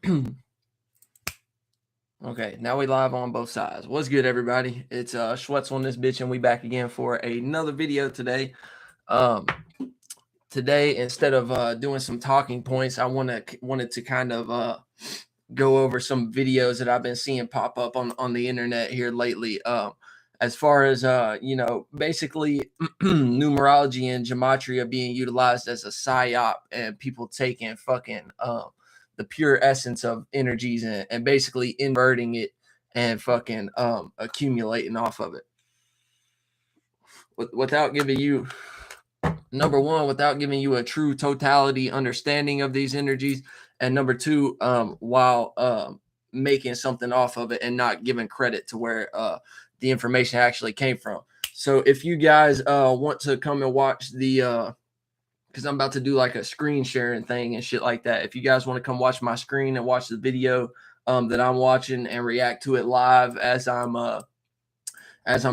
Okay, now we live on both sides. What's good, everybody? It's Schwetz on this bitch, and we back again for another video today. Today, instead of doing some talking points, I wanted to kind of go over some videos that I've been seeing pop up on the internet here lately. As far as basically numerology and gematria being utilized as a psyop, and people taking fucking the pure essence of energies and basically inverting it and fucking accumulating off of it without giving you without giving you a true totality understanding of these energies, and number two, while making something off of it and not giving credit to where the information actually came from. So if you guys want to come and watch the because I'm about to do like a screen sharing thing and shit like that. If you guys want to come watch my screen and watch the video that I'm watching and react to it live as I'm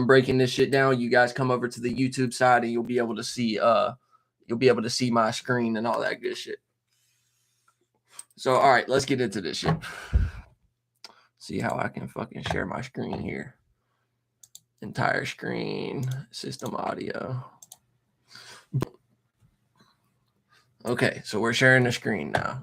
breaking this shit down, you guys come over to the YouTube side and you'll be able to see my screen and all that good shit. So all right, let's get into this shit. See how I can fucking share my screen here. Entire screen, system audio. Okay, so we're sharing the screen now.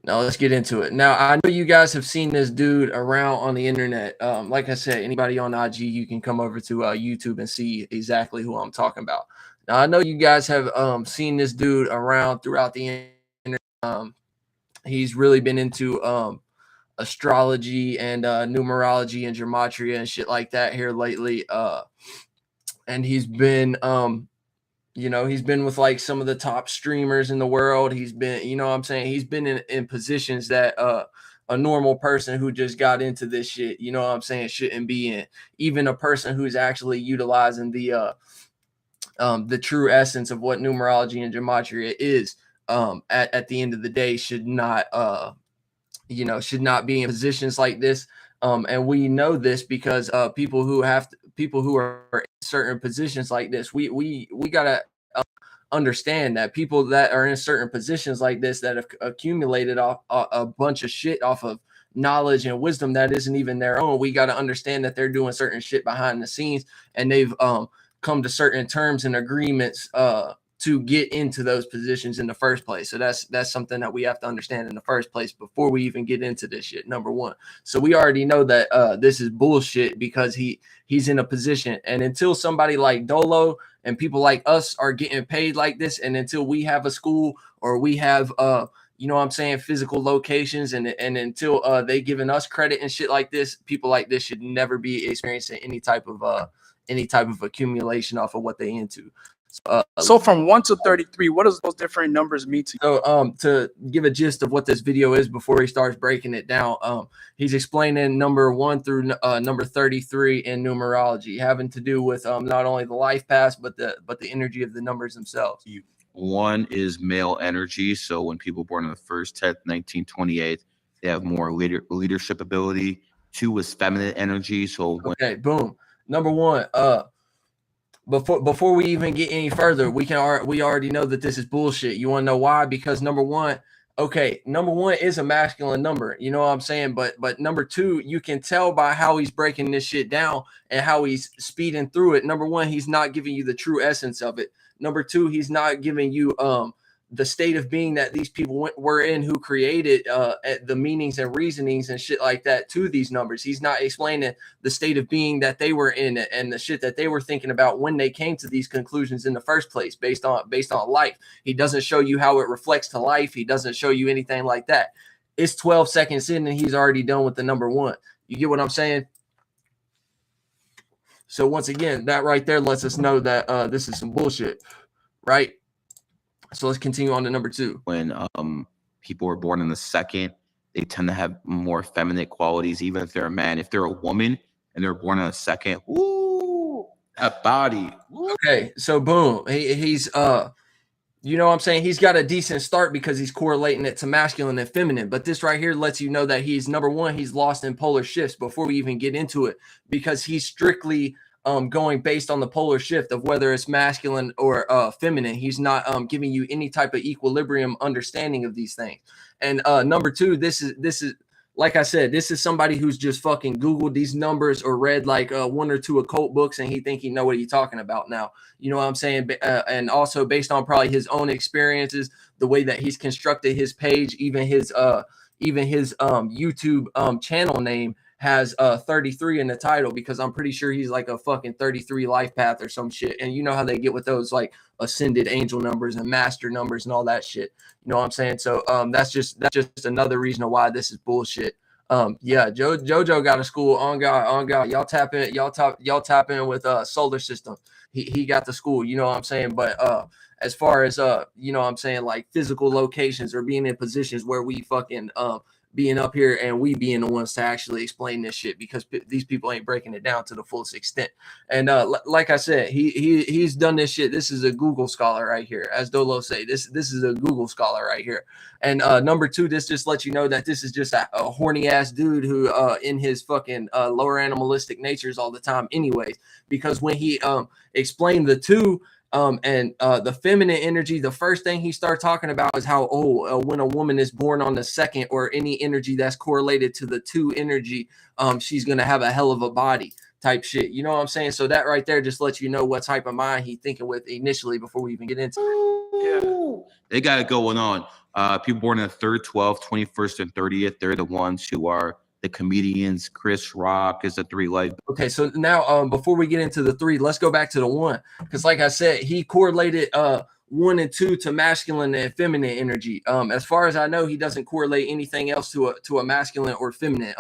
Now let's get into it. Now, I know you guys have seen this dude around on the internet. Like I said, anybody on IG, you can come over to YouTube and see exactly who I'm talking about. Now, I know you guys have seen this dude around throughout the internet. He's really been into astrology and numerology and gematria and shit like that here lately. And he's been he's been with like some of the top streamers in the world. He's been, he's been in positions that a normal person who just got into this shit, shouldn't be in. Even a person who's actually utilizing the true essence of what numerology and gematria is, at the end of the day, should not be in positions like this. And we know this because people who are in certain positions like this, we gotta understand that people that are in certain positions like this that have accumulated off a bunch of shit off of knowledge and wisdom that isn't even their own. We got to understand that they're doing certain shit behind the scenes, and they've come to certain terms and agreements to get into those positions in the first place. So that's something that we have to understand in the first place before we even get into this shit. Number one. So we already know that this is bullshit because he's in a position, and until somebody like Doelow and people like us are getting paid like this, and until we have a school or we have physical locations, and until they giving us credit and shit like this, people like this should never be experiencing any type of accumulation off of what they into. So from 1 to 33, what does those different numbers mean to you? So to give a gist of what this video is before he starts breaking it down, he's explaining number 1 through number 33 in numerology, having to do with not only the life path but the energy of the numbers themselves. 1 is male energy. So when people born on the 1st, 10th, 1928, they have more leadership ability. 2 is feminine energy. So okay, boom. Number 1, before we even get any further, we already know that this is bullshit. You want to know why? Because number one is a masculine number, you know what I'm saying? But number 2, you can tell by how he's breaking this shit down and how he's speeding through it. Number 1, he's not giving you the true essence of it. Number 2, he's not giving you the state of being that these people were in who created the meanings and reasonings and shit like that to these numbers. He's not explaining the state of being that they were in and the shit that they were thinking about when they came to these conclusions in the first place based on life. He doesn't show you how it reflects to life. He doesn't show you anything like that. It's 12 seconds in and he's already done with the number 1. You get what I'm saying? So once again, that right there lets us know that this is some bullshit, right? So let's continue on to number 2. When people are born in the 2nd, they tend to have more feminine qualities, even if they're a man. If they're a woman and they're born in the 2nd, woo, that body. Woo. Okay, so boom, he's you know what I'm saying? He's got a decent start because he's correlating it to masculine and feminine. But this right here lets you know that he's, number 1, he's lost in polar shifts before we even get into it, because he's strictly going based on the polar shift of whether it's masculine or feminine. He's not giving you any type of equilibrium understanding of these things. And number two, this is like I said, this is somebody who's just fucking Googled these numbers or read like one or two occult books, and he think he know what he's talking about now. You know what I'm saying? And also based on probably his own experiences, the way that he's constructed his page, even his YouTube channel name has 33 in the title, because I'm pretty sure he's like a fucking 33 life path or some shit. And you know how they get with those like ascended angel numbers and master numbers and all that shit. You know what I'm saying? So that's just another reason why this is bullshit. Yeah, Jojo got a school on God. Y'all tap in with solar system. He got the school, you know what I'm saying? But as far as you know what I'm saying, like physical locations or being in positions where we fucking being up here and we being the ones to actually explain this shit, because these people ain't breaking it down to the fullest extent. And like I said, he's done this shit. This is a Google scholar right here, as Doelow say. This is a Google scholar right here. And number two, this just lets you know that this is just a horny ass dude who in his fucking lower animalistic natures all the time anyways, because when he explained the two and the feminine energy, the first thing he started talking about is how when a woman is born on the second, or any energy that's correlated to the two energy, she's gonna have a hell of a body type shit. You know what I'm saying? So that right there just lets you know what type of mind he thinking with initially before we even get into it. Yeah, they got it going on. People born in the 3rd, 12th, 21st, and 30th, they're the ones who are the comedians. Chris Rock is a 3 life. Okay, so now before we get into the 3, let's go back to the 1, because like I said, he correlated 1 and 2 to masculine and feminine energy. As far as I know, he doesn't correlate anything else to a masculine or feminine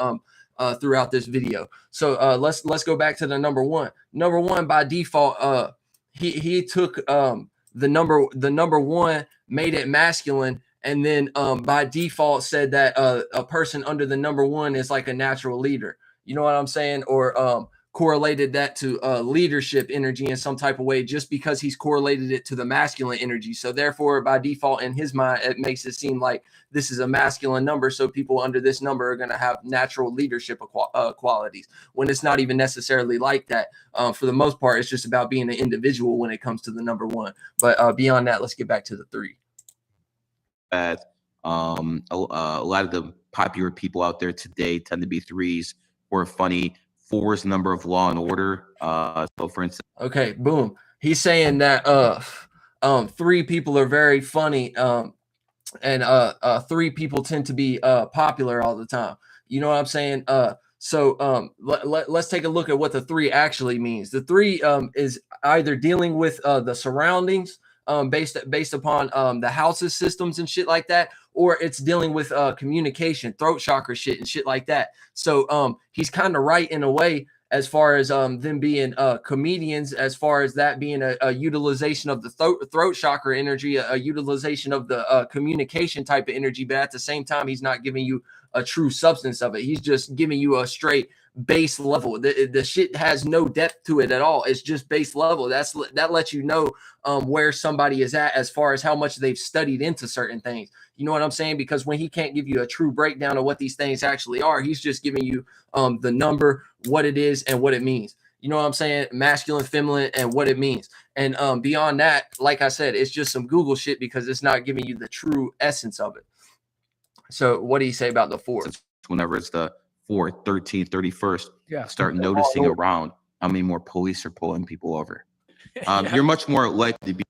throughout this video. So let's go back to the number 1. Number 1 by default, he took the number 1, made it masculine, and then by default said that a person under the number 1 is like a natural leader. You know what I'm saying? Or correlated that to leadership energy in some type of way, just because he's correlated it to the masculine energy. So therefore, by default, in his mind, it makes it seem like this is a masculine number. So people under this number are going to have natural leadership qualities, when it's not even necessarily like that. For the most part, it's just about being an individual when it comes to the number 1. But beyond that, let's get back to the 3. A lot of the popular people out there today tend to be 3s, or funny. 4 is the number of law and order. So for instance, okay, boom. He's saying that 3 people are very funny, and 3 people tend to be popular all the time. You know what I'm saying? So let's take a look at what the 3 actually means. The 3 is either dealing with the surroundings, based upon the houses, systems, and shit like that, or it's dealing with communication, throat chakra shit, and shit like that. So he's kind of right in a way, as far as them being comedians, as far as that being a utilization of the throat chakra energy, a utilization of the communication type of energy. But at the same time, he's not giving you a true substance of it. He's just giving you a straight base level. The shit has no depth to it at all. It's just base level. That lets you know where somebody is at, as far as how much they've studied into certain things. You know what I'm saying? Because when he can't give you a true breakdown of what these things actually are, he's just giving you the number, what it is, and what it means. You know what I'm saying? Masculine, feminine, and what it means. And beyond that, like I said, it's just some Google shit, because it's not giving you the true essence of it. So what do you say about the 4? Whenever it's the 4th, 13th, 31st, Yeah. start noticing around how many more police are pulling people over. You're much more likely to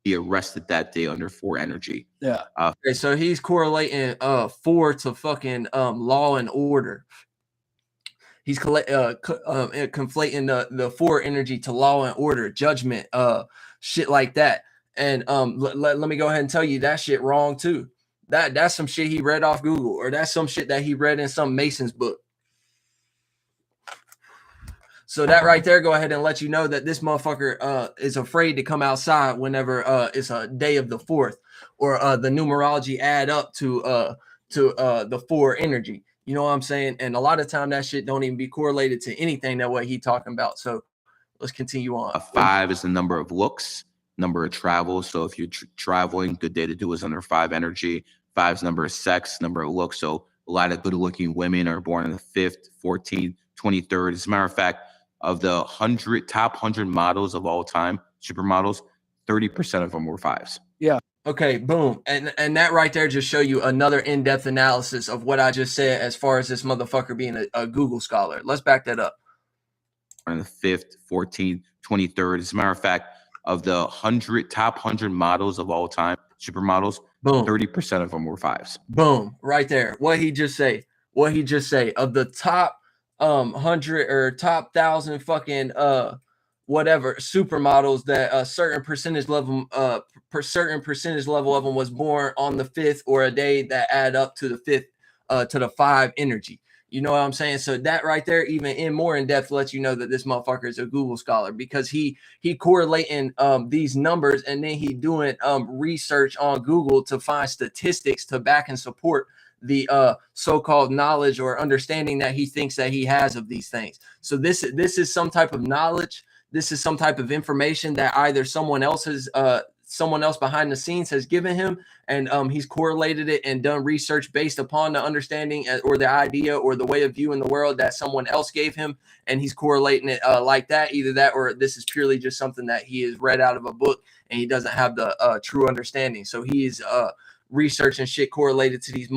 be arrested that day under 4 energy. Yeah. Okay, so he's correlating 4 to fucking law and order. He's conflating the 4 energy to law and order, judgment, shit like that. And let me go ahead and tell you that shit wrong too. That's some shit he read off Google, or that's some shit that he read in some Mason's book. So that right there, go ahead and let you know that this motherfucker is afraid to come outside whenever it's a day of the 4th, or the numerology add up to the 4 energy. You know what I'm saying? And a lot of time that shit don't even be correlated to anything that what he talking about. So let's continue on. 5 is the number of looks, number of travel. So if you're traveling, good day to do is under 5 energy. 5's number of sex, number of looks. So a lot of good looking women are born on the 5th, 14th, 23rd. As a matter of fact, of the top 100 models of all time, supermodels, 30% of them were 5s. Yeah. Okay, boom. And that right there just show you another in-depth analysis of what I just said as far as this motherfucker being a Google scholar. Let's back that up. On the 5th, 14th, 23rd. As a matter of fact, of the top 100 models of all time, supermodels, Boom. 30% of them were 5s. Boom. Right there. What he just say? Of the top 100 or top 1,000 fucking whatever supermodels, that a certain percentage level of them was born on the 5th or a day that add up to the 5th to the 5 energy. You know what I'm saying? So that right there, even in more in depth, lets you know that this motherfucker is a Google scholar, because he correlating these numbers, and then he doing research on Google to find statistics to back and support the so-called knowledge or understanding that he thinks that he has of these things. So this is some type of knowledge. This is some type of information that either someone else behind the scenes has given him, and he's correlated it and done research based upon the understanding or the idea or the way of viewing the world that someone else gave him, and he's correlating it like that. Either that, or this is purely just something that he has read out of a book and he doesn't have the true understanding. So he's researching shit correlated to these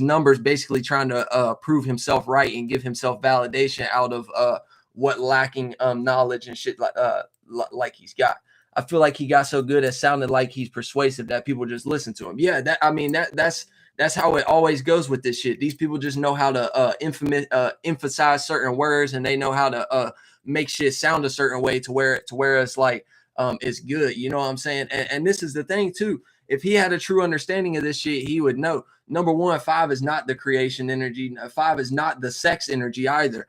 numbers, basically trying to prove himself right and give himself validation out of what lacking knowledge and shit like he's got. I feel like he got so good at sounding like he's persuasive that people just listen to him. Yeah, that's how it always goes with this shit. These people just know how to emphasize certain words, and they know how to make shit sound a certain way to where it's like it's good. You know what I'm saying? And this is the thing too. If he had a true understanding of this shit, he would know. Number one, 5 is not the creation energy. 5 is not the sex energy either.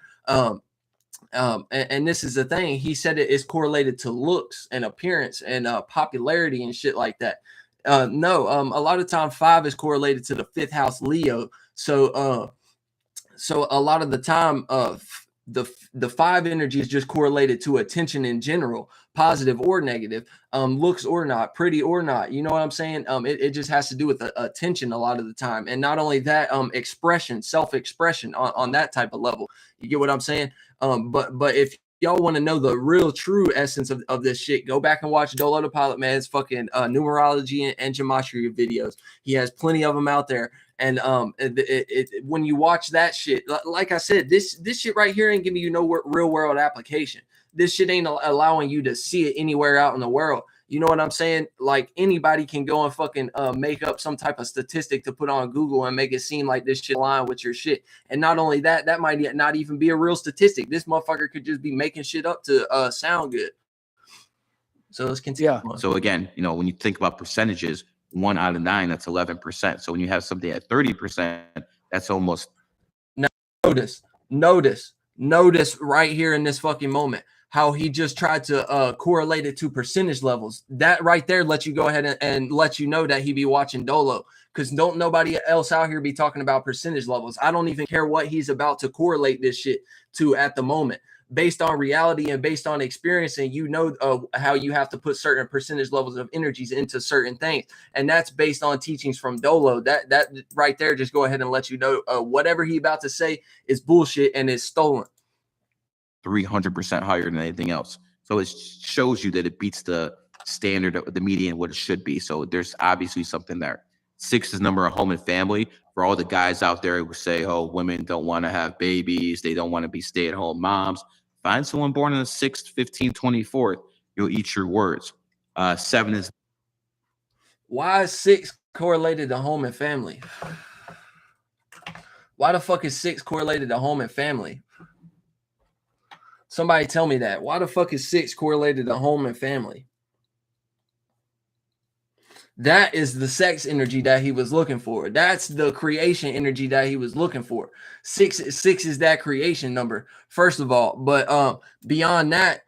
And this is the thing. He said it is correlated to looks and appearance and popularity and shit like that. No, a lot of time 5 is correlated to the 5th house Leo. So a lot of the time, the 5 energy is just correlated to attention in general, positive or negative, looks or not, pretty or not. You know what I'm saying? It just has to do with attention a lot of the time. And not only that, expression, self-expression on that type of level. You get what I'm saying? But if y'all want to know the real true essence of this shit, go back and watch Doelow the Pilotman's fucking numerology and gematria videos. He has plenty of them out there. And when you watch that shit, like I said, this shit right here ain't giving you no real world application. This shit ain't allowing you to see it anywhere out in the world. You know what I'm saying? Like anybody can go and fucking make up some type of statistic to put on Google and make it seem like this shit align with your shit. And not only that, that might not even be a real statistic. This motherfucker could just be making shit up to sound good. So let's continue. Yeah. So again, when you think about percentages, 1 out of 9, that's 11%. So when you have something at 30%, that's almost. Notice right here in this fucking moment how he just tried to correlate it to percentage levels. That right there lets you go ahead and let you know that he be watching Doelow, because don't nobody else out here be talking about percentage levels. I don't even care what he's about to correlate this shit to at the moment. Based on reality and based on experience, and how you have to put certain percentage levels of energies into certain things, and that's based on teachings from Doelow. That right there just go ahead and let you know whatever he about to say is bullshit and is stolen. 300% higher than anything else. So it shows you that it beats the standard of the median, what it should be. So there's obviously something there. 6 is number of home and family. For all the guys out there who say, oh, women don't want to have babies, they don't want to be stay-at-home moms, find someone born on the 6th, 15th, 24th. You'll eat your words. 7 is. Why is 6 correlated to home and family? Why the fuck is 6 correlated to home and family? Somebody tell me that. Why the fuck is 6 correlated to home and family? That is the sex energy that he was looking for. That's the creation energy that he was looking for. 6 is that creation number, first of all. But beyond that,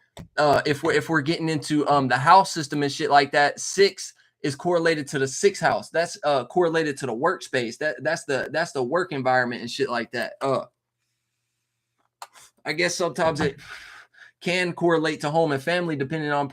if we're getting into the house system and shit like that, 6 is correlated to the 6th house. That's correlated to the workspace. That's the work environment and shit like that. I guess sometimes it can correlate to home and family depending on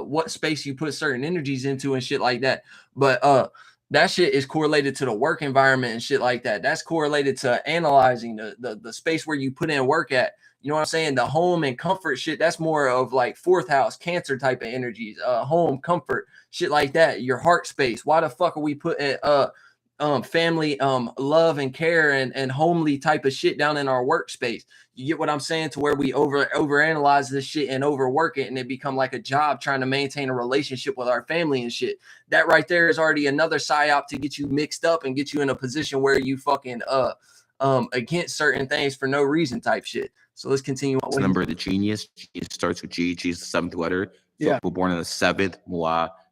what space you put certain energies into and shit like that. But that shit is correlated to the work environment and shit like that. That's correlated to analyzing the space where you put in work at. You know what I'm saying? The home and comfort shit, that's more of like fourth house, Cancer type of energies, home, comfort, shit like that. Your heart space. Why the fuck are we putting family, love and care and homely type of shit down in our workspace? You get what I'm saying? To where we overanalyze this shit and overwork it, and it become like a job trying to maintain a relationship with our family and shit. That right there is already another psyop to get you mixed up and get you in a position where you fucking against certain things for no reason type shit. So let's continue on. Number of the genius. It starts with G. G is the 7th letter. So Yeah. people born on the 7th.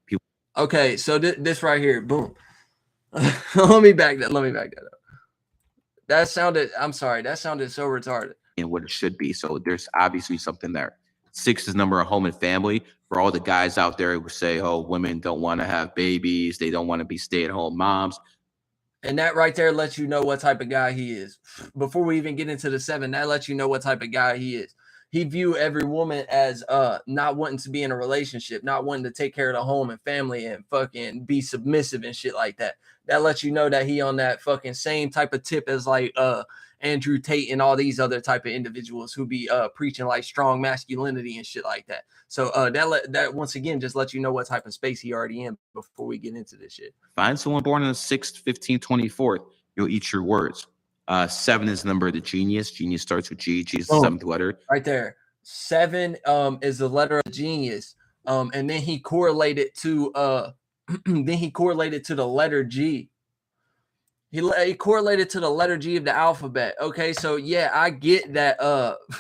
People. Okay, so this right here, boom. Let me back that up. That sounded, I'm sorry, that sounded so retarded. And what it should be. So there's obviously something there. 6 is number of home and family. For all the guys out there who say, oh, women don't want to have babies, they don't want to be stay-at-home moms. And that right there lets you know what type of guy he is. Before we even get into the 7, that lets you know what type of guy he is. He view every woman as not wanting to be in a relationship, not wanting to take care of the home and family and fucking be submissive and shit like that. That lets you know that he on that fucking same type of tip as like Andrew Tate and all these other type of individuals who be preaching like strong masculinity and shit like that. So that once again just lets you know what type of space he already in before we get into this shit. Find someone born on the 6th, 15th, 24th. You'll eat your words. 7 is the number of the genius. Genius starts with G. G is the 7th letter. Right there. 7 is the letter of genius. And then he correlated to the letter G. He correlated to the letter G of the alphabet. Okay, so yeah, I get that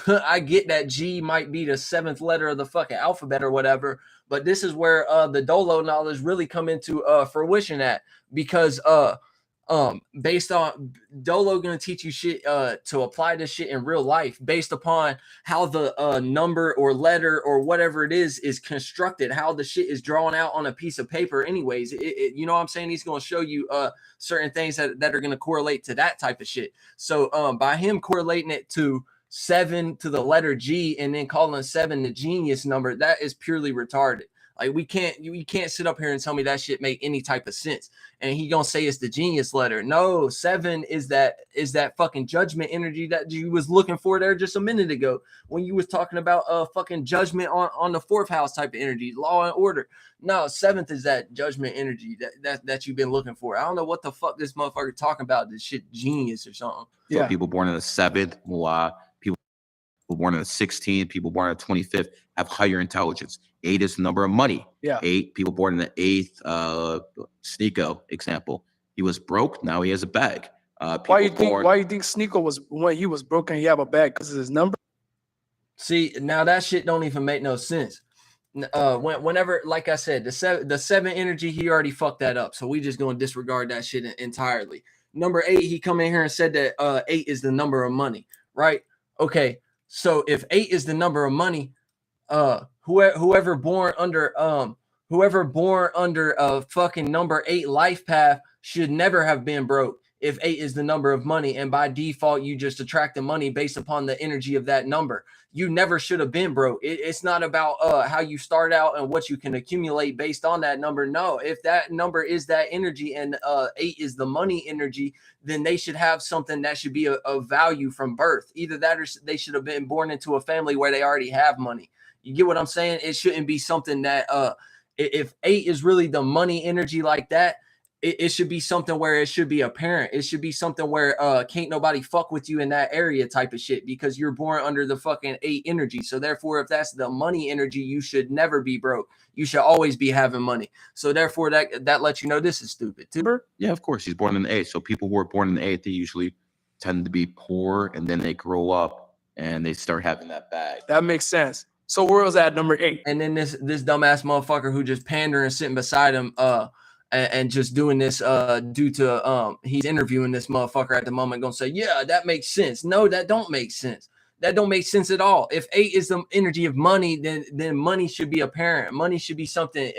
I get that G might be the 7th letter of the fucking alphabet or whatever, but this is where the Doelow knowledge really come into fruition at, because based on Doelow gonna teach you shit to apply this shit in real life based upon how the number or letter or whatever it is constructed, how the shit is drawn out on a piece of paper anyways. You know what I'm saying? He's gonna show you certain things that are gonna correlate to that type of shit. So by him correlating it to 7 to the letter G and then calling 7 the genius number, that is purely retarded. Like we can't sit up here and tell me that shit make any type of sense. And he gonna say it's the genius letter. No, 7 is that fucking judgment energy that you was looking for there just a minute ago when you was talking about fucking judgment on the 4th house type of energy, law and order. No, 7th is that judgment energy that you've been looking for. I don't know what the fuck this motherfucker talking about. This shit genius or something. So people born on the 7th, people born on the 16th, people born on the 25th have higher intelligence. 8 is the number of money. 8 people born in the 8th. Sneeko example. He was broke. Now he has a bag. Why you think Sneeko was, when he was broke and he have a bag? Because of his number? See, now that shit don't even make no sense. Whenever, like I said, the 7 energy, he already fucked that up. So we just gonna disregard that shit entirely. Number 8, he come in here and said that 8 is the number of money, right? Okay, so if 8 is the number of money, whoever born under a fucking number 8 life path should never have been broke. If 8 is the number of money, and by default you just attract the money based upon the energy of that number, you never should have been broke. It's not about how you start out and what you can accumulate based on that number. No, if that number is that energy and 8 is the money energy, then they should have something that should be of value from birth. Either that or they should have been born into a family where they already have money. You get what I'm saying? It shouldn't be something that if 8 is really the money energy like that, it should be something where it should be apparent. It should be something where can't nobody fuck with you in that area type of shit, because you're born under the fucking 8 energy. So therefore, if that's the money energy, you should never be broke. You should always be having money. So therefore, that lets you know this is stupid too. Yeah, of course. He's born in the 8th. So people who are born in the 8th, they usually tend to be poor, and then they grow up and they start having that bag. That makes sense. So where was that number 8? And then this dumbass motherfucker who just pandering sitting beside him and just doing this due to he's interviewing this motherfucker at the moment, gonna say, yeah, that makes sense. No, that don't make sense. That don't make sense at all. If 8 is the energy of money, then money should be apparent. Money should be something,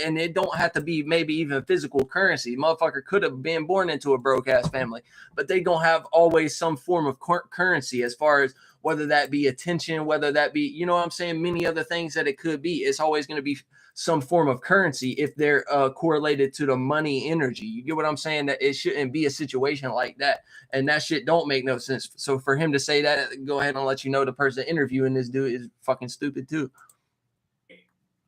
and it don't have to be maybe even physical currency. Motherfucker could have been born into a broke ass family, but they gonna have always some form of currency, as far as whether that be attention, whether that be, you know what I'm saying, many other things that it could be. It's always going to be some form of currency if they're correlated to the money energy. You get what I'm saying? That it shouldn't be a situation like that, and that shit don't make no sense. So for him to say that, go ahead and let you know the person interviewing this dude is fucking stupid too.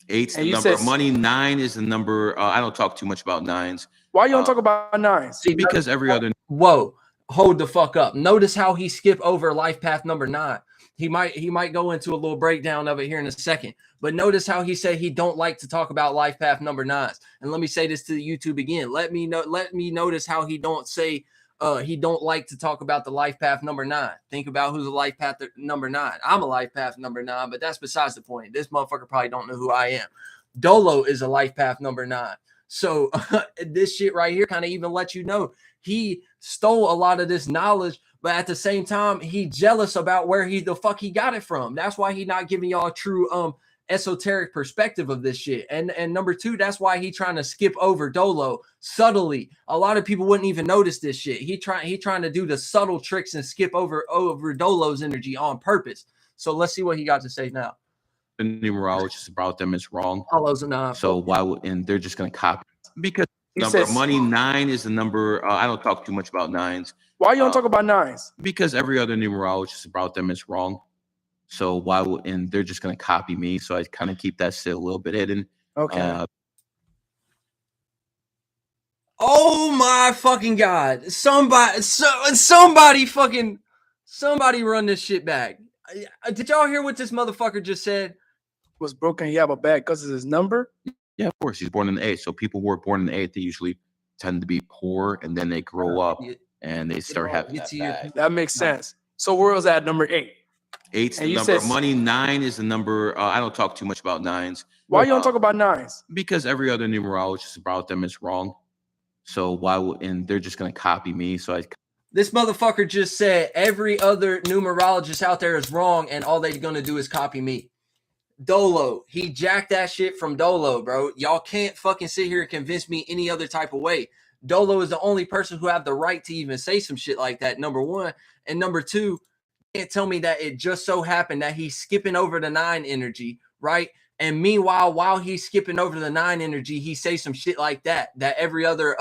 8's the number of money. 9 is the number. I don't talk too much about 9s. Why you don't talk about 9s? See, because every other. Whoa, hold the fuck up. Notice how he skipped over life path number 9. He might go into a little breakdown of it here in a second, but notice how he said he don't like to talk about life path number 9s. And let me say this to the YouTube again. Let me notice how he don't say he don't like to talk about the life path number 9. Think about who's a life path number 9. I'm a life path number 9, but that's besides the point. This motherfucker probably don't know who I am. Doelow is a life path number 9. So this shit right here kind of even lets you know he stole a lot of this knowledge, but at the same time, he jealous about where the fuck he got it from. That's why he not giving y'all a true esoteric perspective of this shit. And number 2, that's why he trying to skip over Doelow subtly. A lot of people wouldn't even notice this shit. He trying to do the subtle tricks and skip over Doelow's energy on purpose. So let's see what he got to say now. The numerologist about them is wrong. Follows a 9. So why would, and they're just going to copy because number of money. 9 is the number. I don't talk too much about 9s. Why you don't talk about 9s? Because every other numerologist about them is wrong. So why would, and they're just going to copy me. So I kind of keep that still a little bit hidden. Okay. Oh my fucking God. Somebody run this shit back. Did y'all hear what this motherfucker just said? Was broken. He have a bag because of his number. Yeah, of course. He's born in the 8th. So people who are born in the 8th, they usually tend to be poor, and then they grow up and they start having that bag. That makes sense. So where was that number 8? 8's the number of money. 9 is the number. I don't talk too much about 9s. Why you don't talk about 9s? Because every other numerologist about them is wrong. So why would, and they're just going to copy me. So this motherfucker just said every other numerologist out there is wrong, and all they're going to do is copy me. Doelow, he jacked that shit from Doelow, bro. Y'all can't fucking sit here and convince me any other type of way. Doelow is the only person who have the right to even say some shit like that, number 1. And number 2, you can't tell me that it just so happened that he's skipping over the 9 energy, right? And meanwhile, while he's skipping over the 9 energy, he say some shit like that every other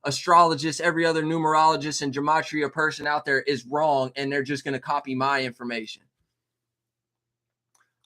astrologist, every other numerologist and gematria person out there is wrong, and they're just going to copy my information.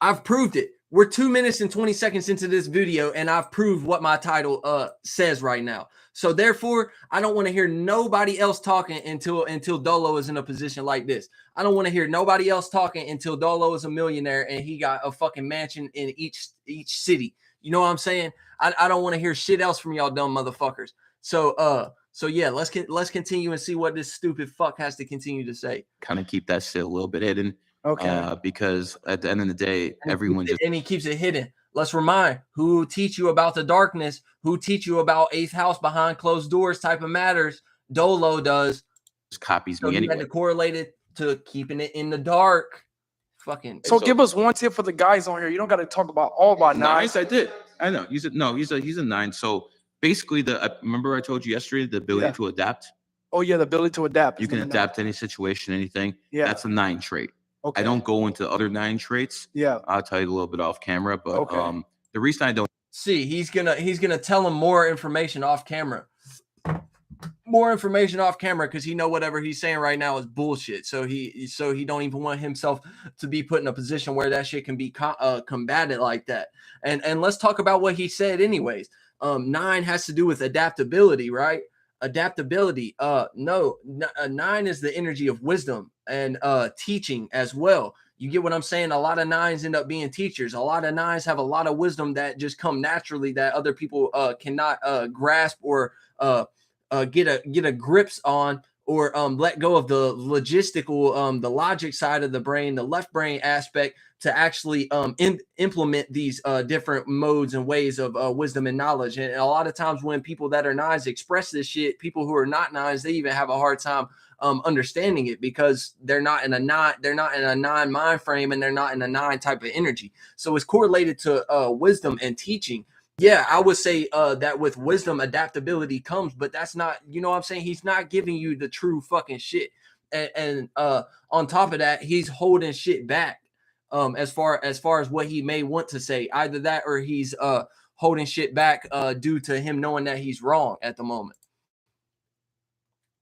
I've proved it. We're 2 minutes and 20 seconds into this video, and I've proved what my title says right now. So therefore, I don't want to hear nobody else talking until Doelow is in a position like this. I don't want to hear nobody else talking until Doelow is a millionaire and he got a fucking mansion in each city. You know what I'm saying? I don't want to hear shit else from y'all dumb motherfuckers. So yeah, let's continue and see what this stupid fuck has to continue to say. Kind of keep that still a little bit hidden. Okay. Because at the end of the day, everyone just, and he keeps it hidden. Let's remind who teach you about the darkness, who teach you about 8th house behind closed doors type of matters. Doelow does. Just copies So me anyway. Had to correlate it to keeping it in the dark. Fucking. So give us one tip for the guys on here. You don't got to talk about all about 9s. I did. I know. He's a 9. So basically, remember I told you yesterday the ability to adapt. Oh yeah, the ability to adapt. You can adapt to any situation, anything. Yeah, that's a 9 trait. Okay. I don't go into other 9 traits. Yeah, I'll tell you a little bit off camera, but the reason I don't see, he's gonna tell him more information off camera. More information off camera because he know whatever he's saying right now is bullshit. So he don't even want himself to be put in a position where that shit can be combated like that. And let's talk about what he said anyways. 9 has to do with adaptability, right? Adaptability. 9 is the energy of wisdom and teaching as well. You get what I'm saying? A lot of 9s end up being teachers. A lot of 9s have a lot of wisdom that just come naturally that other people cannot grasp or get a grips on, or let go of the logistical, the logic side of the brain, the left brain aspect to actually implement these different modes and ways of wisdom and knowledge. And a lot of times when people that are 9s express this shit, people who are not 9s, they even have a hard time understanding it because they're not in a 9 mind frame, and they're not in a 9 type of energy. So it's correlated to wisdom and teaching. Yeah, I would say that with wisdom, adaptability comes, but that's not, you know what I'm saying? He's not giving you the true fucking shit. And on top of that, he's holding shit back as far as what he may want to say. Either that or he's holding shit back due to him knowing that he's wrong at the moment.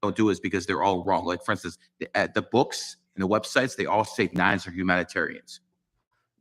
Don't do is because they're all wrong. Like, for instance, the books and the websites, they all say nines are humanitarians.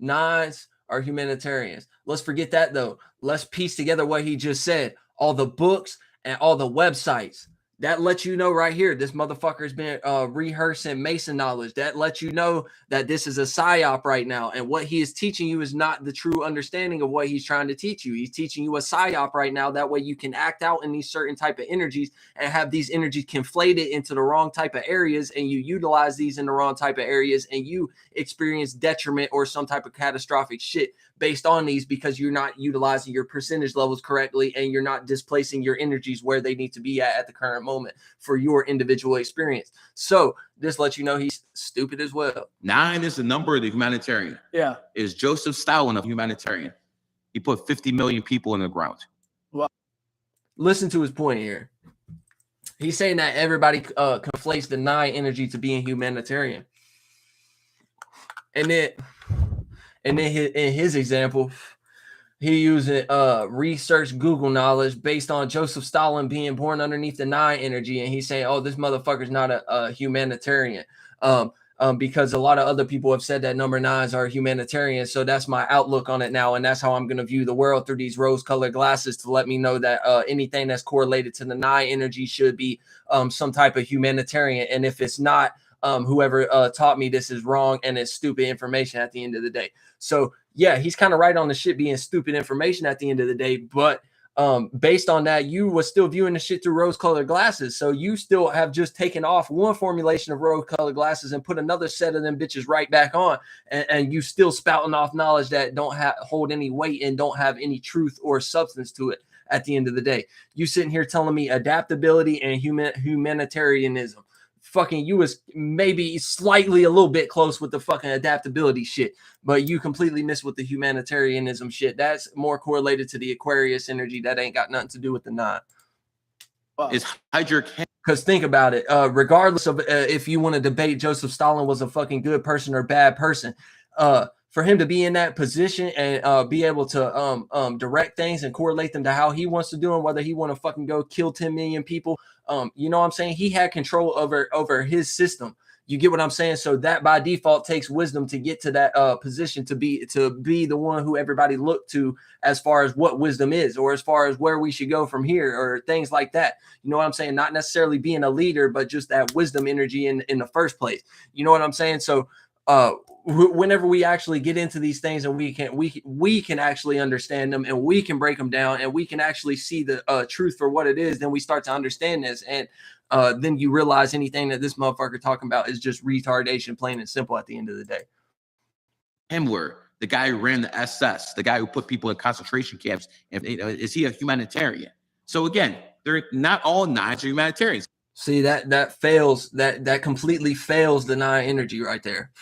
Nines are humanitarians. Let's forget that, though. Let's piece together what he just said. All the books and all the websites. That lets you know right here, this motherfucker's been rehearsing Mason knowledge. That lets you know that this is a psyop right now. And what he is teaching you is not the true understanding of what he's trying to teach you. He's teaching you a psyop right now. That way you can act out in these certain type of energies and have these energies conflated into the wrong type of areas. And you utilize these in the wrong type of areas. And you experience detriment or some type of catastrophic shit based on these because you're not utilizing your percentage levels correctly and you're not displacing your energies where they need to be at the current moment for your individual experience. So this lets you know he's stupid as well. 9 is the number of the humanitarian. Yeah. Is Joseph Stalin a humanitarian? He put 50 million people in the ground. Well, listen to his point here. He's saying that everybody conflates the 9 energy to being humanitarian. And then in his example, he used research Google knowledge based on Joseph Stalin being born underneath the 9 energy. And he's saying, oh, this motherfucker's not a humanitarian. Because a lot of other people have said that number 9s are humanitarian. So that's my outlook on it now. And that's how I'm going to view the world through these rose-colored glasses to let me know that anything that's correlated to the 9 energy should be some type of humanitarian. And if it's not, whoever taught me this is wrong and it's stupid information at the end of the day. So yeah, he's kind of right on the shit being stupid information at the end of the day. But based on that, you were still viewing the shit through rose-colored glasses. So you still have just taken off one formulation of rose-colored glasses and put another set of them bitches right back on. And you still spouting off knowledge that don't hold any weight and don't have any truth or substance to it at the end of the day. You sitting here telling me adaptability and humanitarianism. Fucking you was maybe slightly a little bit close with the fucking adaptability shit, but you completely missed with the humanitarianism shit. That's more correlated to the Aquarius energy. That ain't got nothing to do with the 9. Is Hydra? Because think about it, regardless of if you want to debate Joseph Stalin was a fucking good person or bad person, for him to be in that position and be able to direct things and correlate them to how he wants to do them, whether he want to fucking go kill 10 million people, you know what I'm saying? He had control over his system. You get what I'm saying? So that by default takes wisdom to get to that position to be the one who everybody look to as far as what wisdom is, or as far as where we should go from here, or things like that. You know what I'm saying? Not necessarily being a leader, but just that wisdom energy in the first place. You know what I'm saying? So whenever we actually get into these things and we can actually understand them and we can break them down and we can actually see the truth for what it is, then we start to understand this. And then you realize anything that this motherfucker talking about is just retardation, plain and simple at the end of the day. Himmler, the guy who ran the SS, the guy who put people in concentration camps, is he a humanitarian? So again, they're not all 9s are humanitarians. See, that fails, that completely fails the 9 energy right there.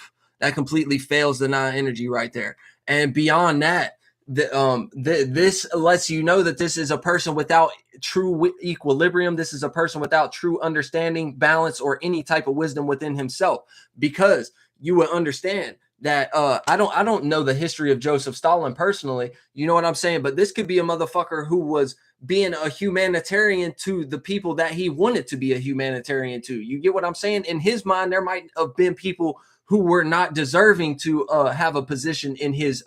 That completely fails the 9 energy right there. And beyond that, this lets you know that this is a person without true equilibrium. This is a person without true understanding, balance, or any type of wisdom within himself. Because you would understand that I don't know the history of Joseph Stalin personally. You know what I'm saying? But this could be a motherfucker who was being a humanitarian to the people that he wanted to be a humanitarian to. You get what I'm saying? In his mind, there might have been people who were not deserving to have a position in his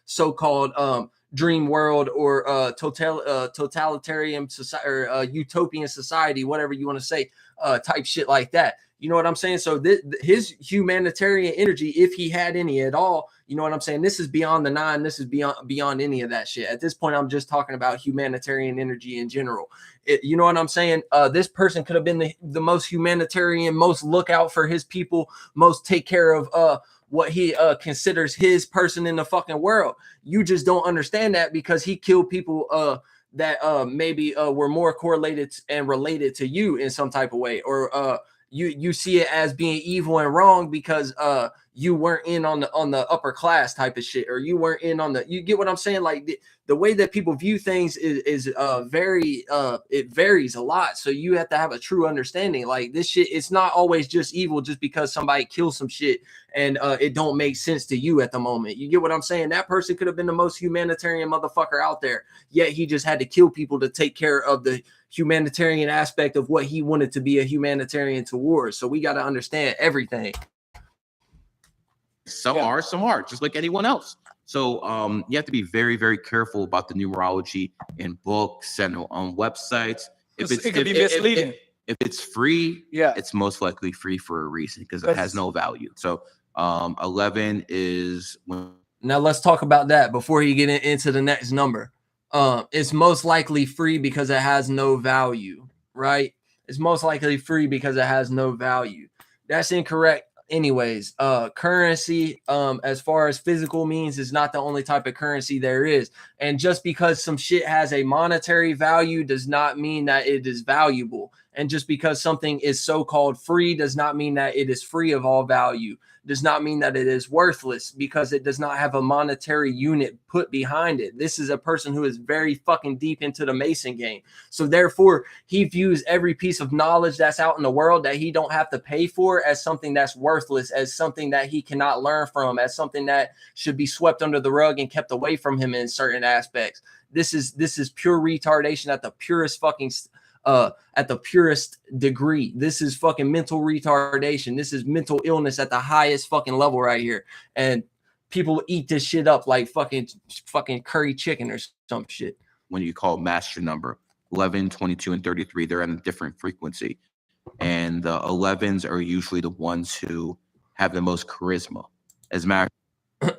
so-called dream world or totalitarian society or utopian society, whatever you want to say, type shit like that. You know what I'm saying? So his humanitarian energy, if he had any at all, you know what I'm saying? This is beyond the 9. This is beyond any of that shit. At this point, I'm just talking about humanitarian energy in general. You know what I'm saying? This person could have been the most humanitarian, most look out for his people, most take care of what he considers his person in the fucking world. You just don't understand that because he killed people that maybe were more correlated and related to you in some type of way, or you see it as being evil and wrong because you weren't in on the upper class type of shit, or you weren't in on the, you get what I'm saying? Like the way that people view things is very it varies a lot. So you have to have a true understanding. Like this shit, it's not always just evil just because somebody kills some shit and it don't make sense to you at the moment. You get what I'm saying? That person could have been the most humanitarian motherfucker out there, yet he just had to kill people to take care of the humanitarian aspect of what he wanted to be a humanitarian towards. So we got to understand everything. Some are, just like anyone else. So you have to be very, very careful about the numerology in books and on websites. It could be misleading. If it's free, it's most likely free for a reason, because it has no value. So 11 is now let's talk about that before you get into the next number. It's most likely free because it has no value, right? It's most likely free because it has no value. That's incorrect. Anyways, currency, as far as physical means, is not the only type of currency there is. And just because some shit has a monetary value does not mean that it is valuable. And just because something is so-called free does not mean that it is free of all value. Does not mean that it is worthless because it does not have a monetary unit put behind it. This is a person who is very fucking deep into the Mason game. So therefore, he views every piece of knowledge that's out in the world that he don't have to pay for as something that's worthless, as something that he cannot learn from, as something that should be swept under the rug and kept away from him in certain aspects. This is pure retardation at the purest fucking at the purest degree. This is fucking mental retardation. This is mental illness at the highest fucking level right here. And people eat this shit up like fucking curry chicken or some shit. When you call master number 11, 22, and 33, they're at a different frequency. And the 11s are usually the ones who have the most charisma. As a matter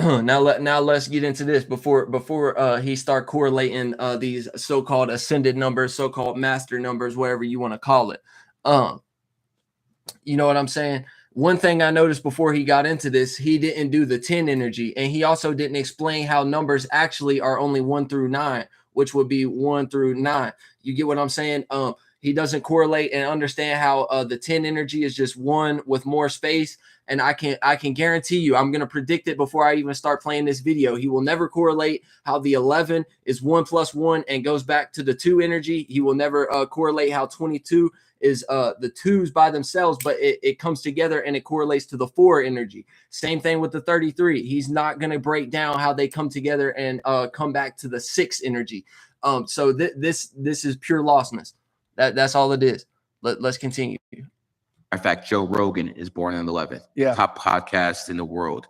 now let's get into this before he start correlating these so-called ascended numbers, so-called master numbers, whatever you want to call it. You know what I'm saying? One thing I noticed before he got into this, he didn't do the 10 energy, and he also didn't explain how numbers actually are only 1 through 9, which would be 1 through 9. You get what I'm saying? He doesn't correlate and understand how the 10 energy is just 1 with more space. And I can guarantee you, I'm going to predict it before I even start playing this video. He will never correlate how the 11 is 1 plus 1 and goes back to the 2 energy. He will never correlate how 22 is the 2s by themselves, but it comes together and it correlates to the 4 energy. Same thing with the 33. He's not going to break down how they come together and come back to the 6 energy. So this is pure lostness. That's all it is. Let's continue. In fact, Joe Rogan is born on the 11th. Yeah. Top podcast in the world.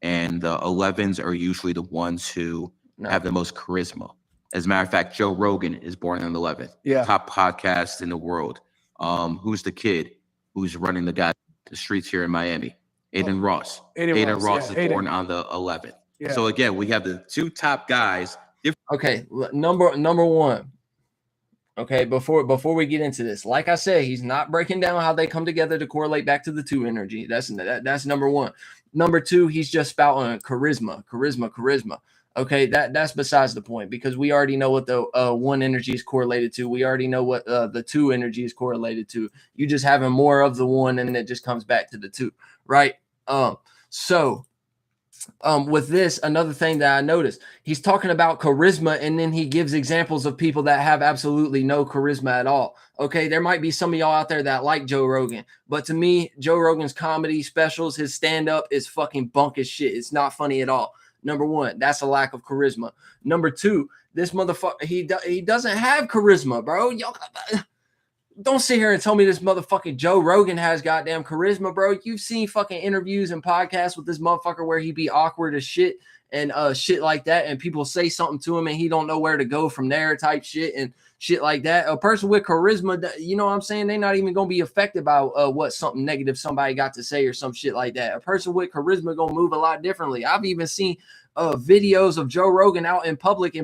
And the 11s are usually the ones who have the most charisma. As a matter of fact, Joe Rogan is born on the 11th. Yeah. Top podcast in the world. Who's the kid who's running the streets here in Miami? Aiden Ross. Aiden Ross is born on the 11th. Yeah. So again, we have the 2 top guys. Okay, number 1. Okay, before we get into this, like I said, he's not breaking down how they come together to correlate back to the 2 energy. That's number 1. Number 2, he's just spouting charisma. Okay, that's besides the point, because we already know what the 1 energy is correlated to. We already know what the 2 energy is correlated to. You just having more of the 1, and it just comes back to the 2, right? With this, another thing that I noticed, he's talking about charisma, and then he gives examples of people that have absolutely no charisma at all. Okay, there might be some of y'all out there that like Joe Rogan, but to me, Joe Rogan's comedy specials, his stand-up is fucking bunk as shit. It's not funny at all. Number 1, that's a lack of charisma. Number 2, this motherfucker, he doesn't have charisma, bro. Y'all don't sit here and tell me this motherfucking Joe Rogan has goddamn charisma, bro. You've seen fucking interviews and podcasts with this motherfucker where he be awkward as shit and shit like that, and people say something to him and he don't know where to go from there type shit and shit like that. A person with charisma, you know what I'm saying? They're not even gonna be affected by what something negative somebody got to say or some shit like that. A person with charisma gonna move a lot differently. I've even seen videos of Joe Rogan out in public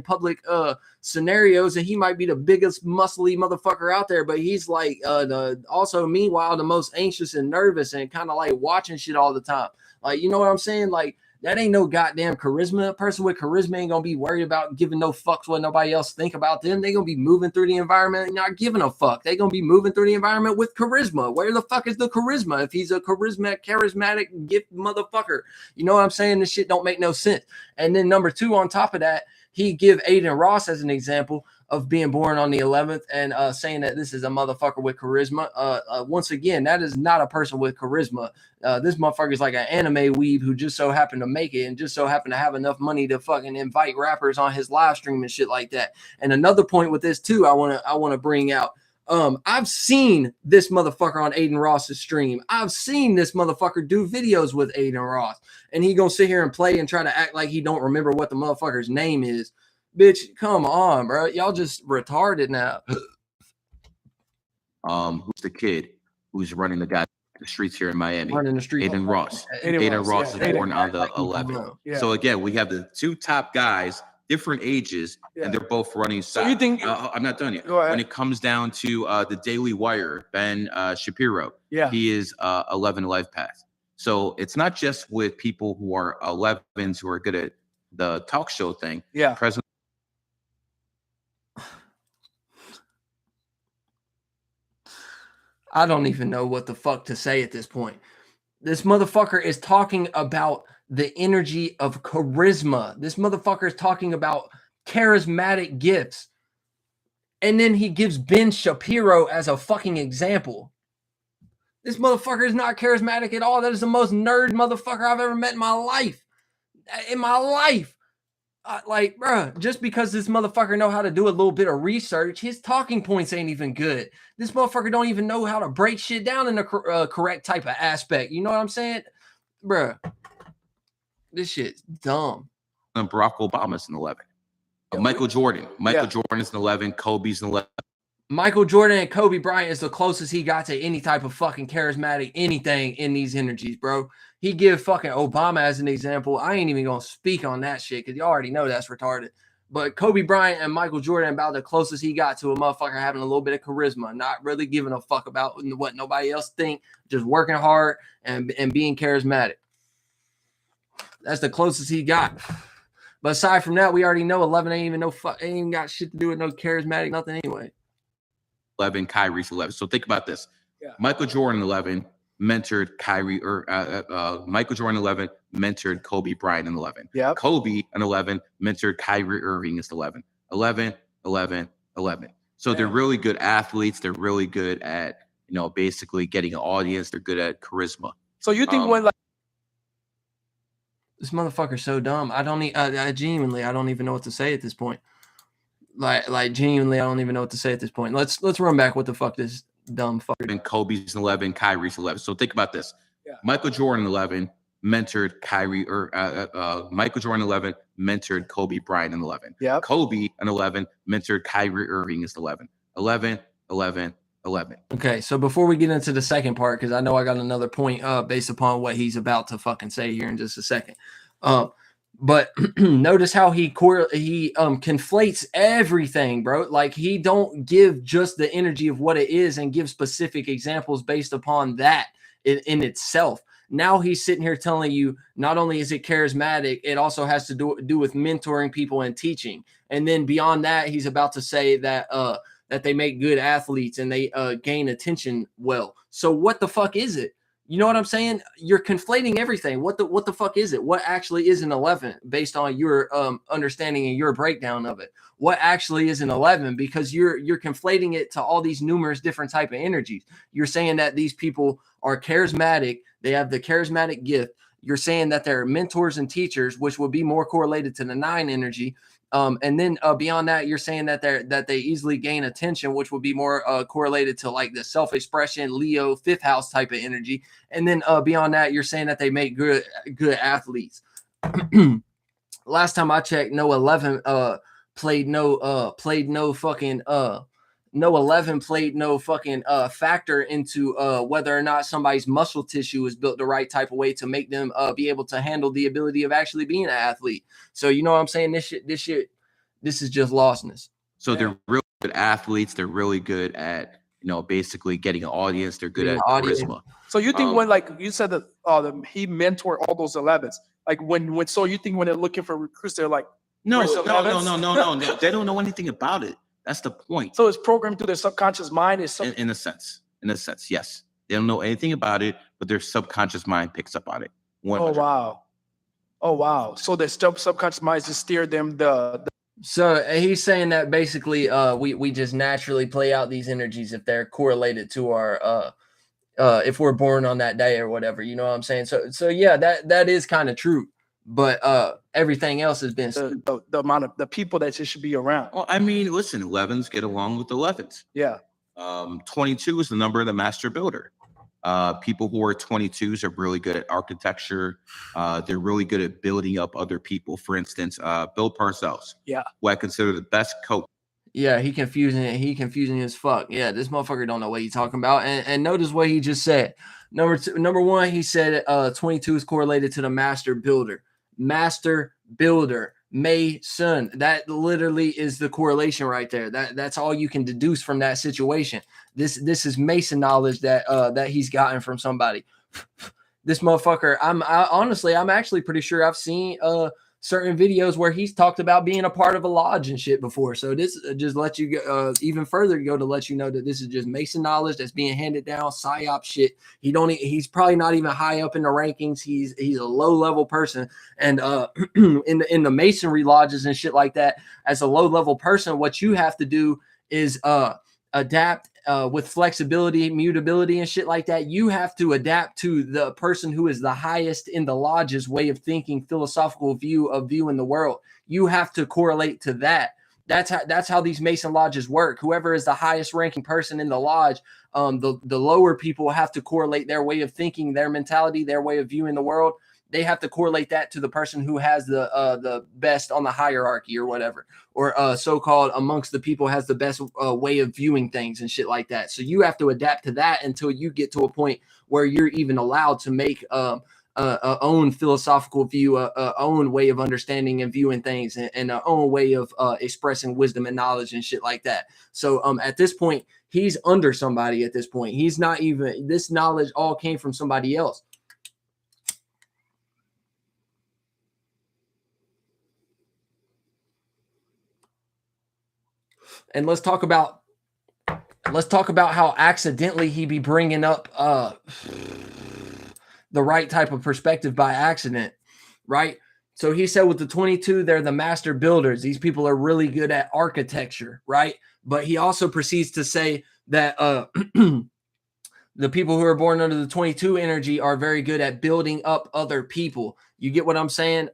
scenarios, and he might be the biggest muscly motherfucker out there, but he's like also meanwhile the most anxious and nervous and kind of like watching shit all the time. Like, you know what I'm saying? Like, That ain't no goddamn charisma. A person with charisma ain't gonna be worried about giving no fucks what nobody else think about them. They gonna be moving through the environment and not giving a fuck. They gonna be moving through the environment with charisma. Where the fuck is the charisma if he's a charismatic gift motherfucker? You know what I'm saying? This shit don't make no sense. And then number two, on top of that, he give Aiden Ross as an example of being born on the 11th and saying that this is a motherfucker with charisma. Once again, that is not a person with charisma. This motherfucker is like an anime weeb who just so happened to make it and just so happened to have enough money to fucking invite rappers on his live stream and shit like that. And another point with this too, I want to bring out. I've seen this motherfucker on Aiden Ross's stream. I've seen this motherfucker do videos with Aiden Ross, and he gonna sit here and play and try to act like he don't remember what the motherfucker's name is. Bitch, come on, bro. Y'all just retarded now. Who's the kid who's running the streets here in Miami? Running the streets. Aiden Ross. Aiden Ross is born on the 11th. Doelow. Yeah. So again, we have the two top guys, different ages, and they're both running. So you think I'm not done yet. Go ahead. When it comes down to the Daily Wire, Ben Shapiro, he is 11 life path. So it's not just with people who are 11s who are good at the talk show thing. Yeah. President. I don't even know what the fuck to say at this point. This motherfucker is talking about the energy of charisma. This motherfucker is talking about charismatic gifts. And then he gives Ben Shapiro as a fucking example. This motherfucker is not charismatic at all. That is the most nerd motherfucker I've ever met in my life. In my life. Like, bruh, just because this motherfucker know how to do a little bit of research, his talking points ain't even good. This motherfucker don't even know how to break shit down in a correct type of aspect. You know what I'm saying? Bruh, this shit's dumb. And Barack Obama's an 11. Michael Jordan. Jordan is an 11. Kobe's an 11. Michael Jordan and Kobe Bryant is the closest he got to any type of fucking charismatic anything in these energies, bro. He give fucking Obama as an example. I ain't even gonna speak on that shit because you already know that's retarded. But Kobe Bryant and Michael Jordan about the closest he got to a motherfucker having a little bit of charisma, not really giving a fuck about what nobody else think, just working hard and being charismatic. That's the closest he got. But aside from that, we already know 11 ain't even got shit to do with no charismatic nothing anyway. 11, Kyrie's 11. So think about this. Yeah. Michael Jordan 11 mentored Kyrie, or Michael Jordan 11 mentored Kobe Bryant in 11. Yeah. Kobe in 11 mentored Kyrie Irving is 11. 11, 11, 11. So they're really good athletes. They're really good at, basically getting an audience. They're good at charisma. So you think when this motherfucker's so dumb. I genuinely, I don't even know what to say at this point. Like genuinely, I don't even know what to say at this point. Let's run back what the fuck this dumb fucker. And Kobe's 11, Kyrie's 11. So think about this. Yeah. Michael Jordan 11 mentored Kyrie, or Michael Jordan 11 mentored Kobe Bryant in 11. Yeah. Kobe in 11 mentored Kyrie Irving is 11. 11, 11, 11. Okay, so before we get into the second part, because I know I got another point based upon what he's about to fucking say here in just a second. But notice how he conflates everything, bro. Like he don't give just the energy of what it is and give specific examples based upon that in itself. Now he's sitting here telling you not only is it charismatic, it also has to do with mentoring people and teaching. And then beyond that, he's about to say that that they make good athletes and they gain attention well. So what the fuck is it? You know what I'm saying? You're conflating everything. What the fuck is it? What actually is an 11 based on your understanding and your breakdown of it? What actually is an 11? Because you're conflating it to all these numerous different type of energies. You're saying that these people are charismatic. They have the charismatic gift. You're saying that they're mentors and teachers, which would be more correlated to the 9 energy. And then beyond that, you're saying that they easily gain attention, which would be more correlated to like the self-expression, Leo, 5th house type of energy. And then beyond that, you're saying that they make good athletes. Last time I checked, no 11 played no factor into whether or not somebody's muscle tissue is built the right type of way to make them be able to handle the ability of actually being an athlete. So you know what I'm saying? This is just lostness. So they're really good athletes. They're really good at, basically getting an audience. They're good at charisma. So you think when, like you said that he mentored all those 11s, Like so you think when they're looking for recruits, they're like, no, Prince of Heavens? no. They don't know anything about it. That's the point. So it's programmed through their subconscious mind. In a sense, yes. They don't know anything about it, but their subconscious mind picks up on it. 100. Oh wow. So their subconscious mind just steered them So he's saying that basically we just naturally play out these energies if they're correlated to our if we're born on that day or whatever, you know what I'm saying? So yeah, that is kind of true. But everything else has been the amount of the people that you should be around. Well, I mean, listen, 11s get along with 11s. Yeah. 22 is the number of the master builder. People who are 22s are really good at architecture. They're really good at building up other people. For instance, Bill Parcells. Yeah. Who I consider the best coach. Yeah, he confusing as fuck. Yeah, this motherfucker don't know what he's talking about. And notice what he just said. Number one, he said 22 is correlated to the master builder. Master builder, Mason. That literally is the correlation right there. That's all you can deduce from that situation. This is Mason knowledge that he's gotten from somebody. This motherfucker, I'm actually pretty sure I've seen certain videos where he's talked about being a part of a lodge and shit before. So this just lets you go even further go to let you know that this is just Mason knowledge that's being handed down, Psyop shit. He's probably not even high up in the rankings. He's a low level person. And in the masonry lodges and shit like that, as a low level person, what you have to do is adapt with flexibility, mutability, and shit like that. You have to adapt to the person who is the highest in the lodge's way of thinking, philosophical view of viewing the world. You have to correlate to that. That's how these Mason lodges work. Whoever is the highest ranking person in the lodge, the lower people have to correlate their way of thinking, their mentality, their way of viewing the world. They have to correlate that to the person who has the best on the hierarchy or whatever, or so-called amongst the people has the best way of viewing things and shit like that. So you have to adapt to that until you get to a point where you're even allowed to make own philosophical view, own way of understanding and viewing things, and a own way of expressing wisdom and knowledge and shit like that. So at this point, he's under somebody at this point. He's not even, this knowledge all came from somebody else. And let's talk about how accidentally he be bringing up the right type of perspective by accident, right? So he said with the 22, they're the master builders. These people are really good at architecture, right? But he also proceeds to say that the people who are born under the 22 energy are very good at building up other people. You get what I'm saying?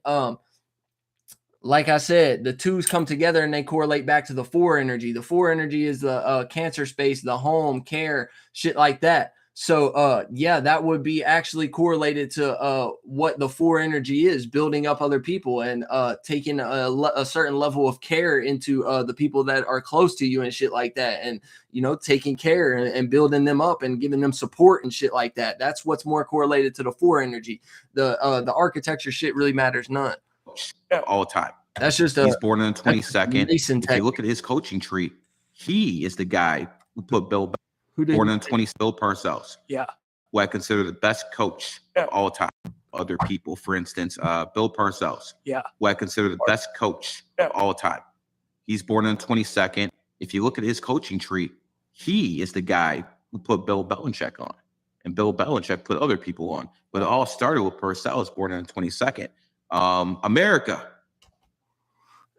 Like I said, the twos come together and they correlate back to the 4 energy. The 4 energy is the cancer space, the home, care, shit like that. So, yeah, that would be actually correlated to what the 4 energy is, building up other people and taking a certain level of care into the people that are close to you and shit like that. And, you know, taking care and building them up and giving them support and shit like that. That's what's more correlated to the 4 energy. The architecture shit really matters none. All time. That's just he's born on the 22nd. If you look at his coaching tree, he is the guy who put Bill born on 20 Bill Parcells. Yeah. Who I consider the best coach of all time. Other people, for instance, Bill Parcells. Yeah. Who I consider the best coach of all time. He's born on the 22nd. If you look at his coaching tree, he is the guy who put Bill Belichick on. And Bill Belichick put other people on. But it all started with Parcells born on the 22nd. America.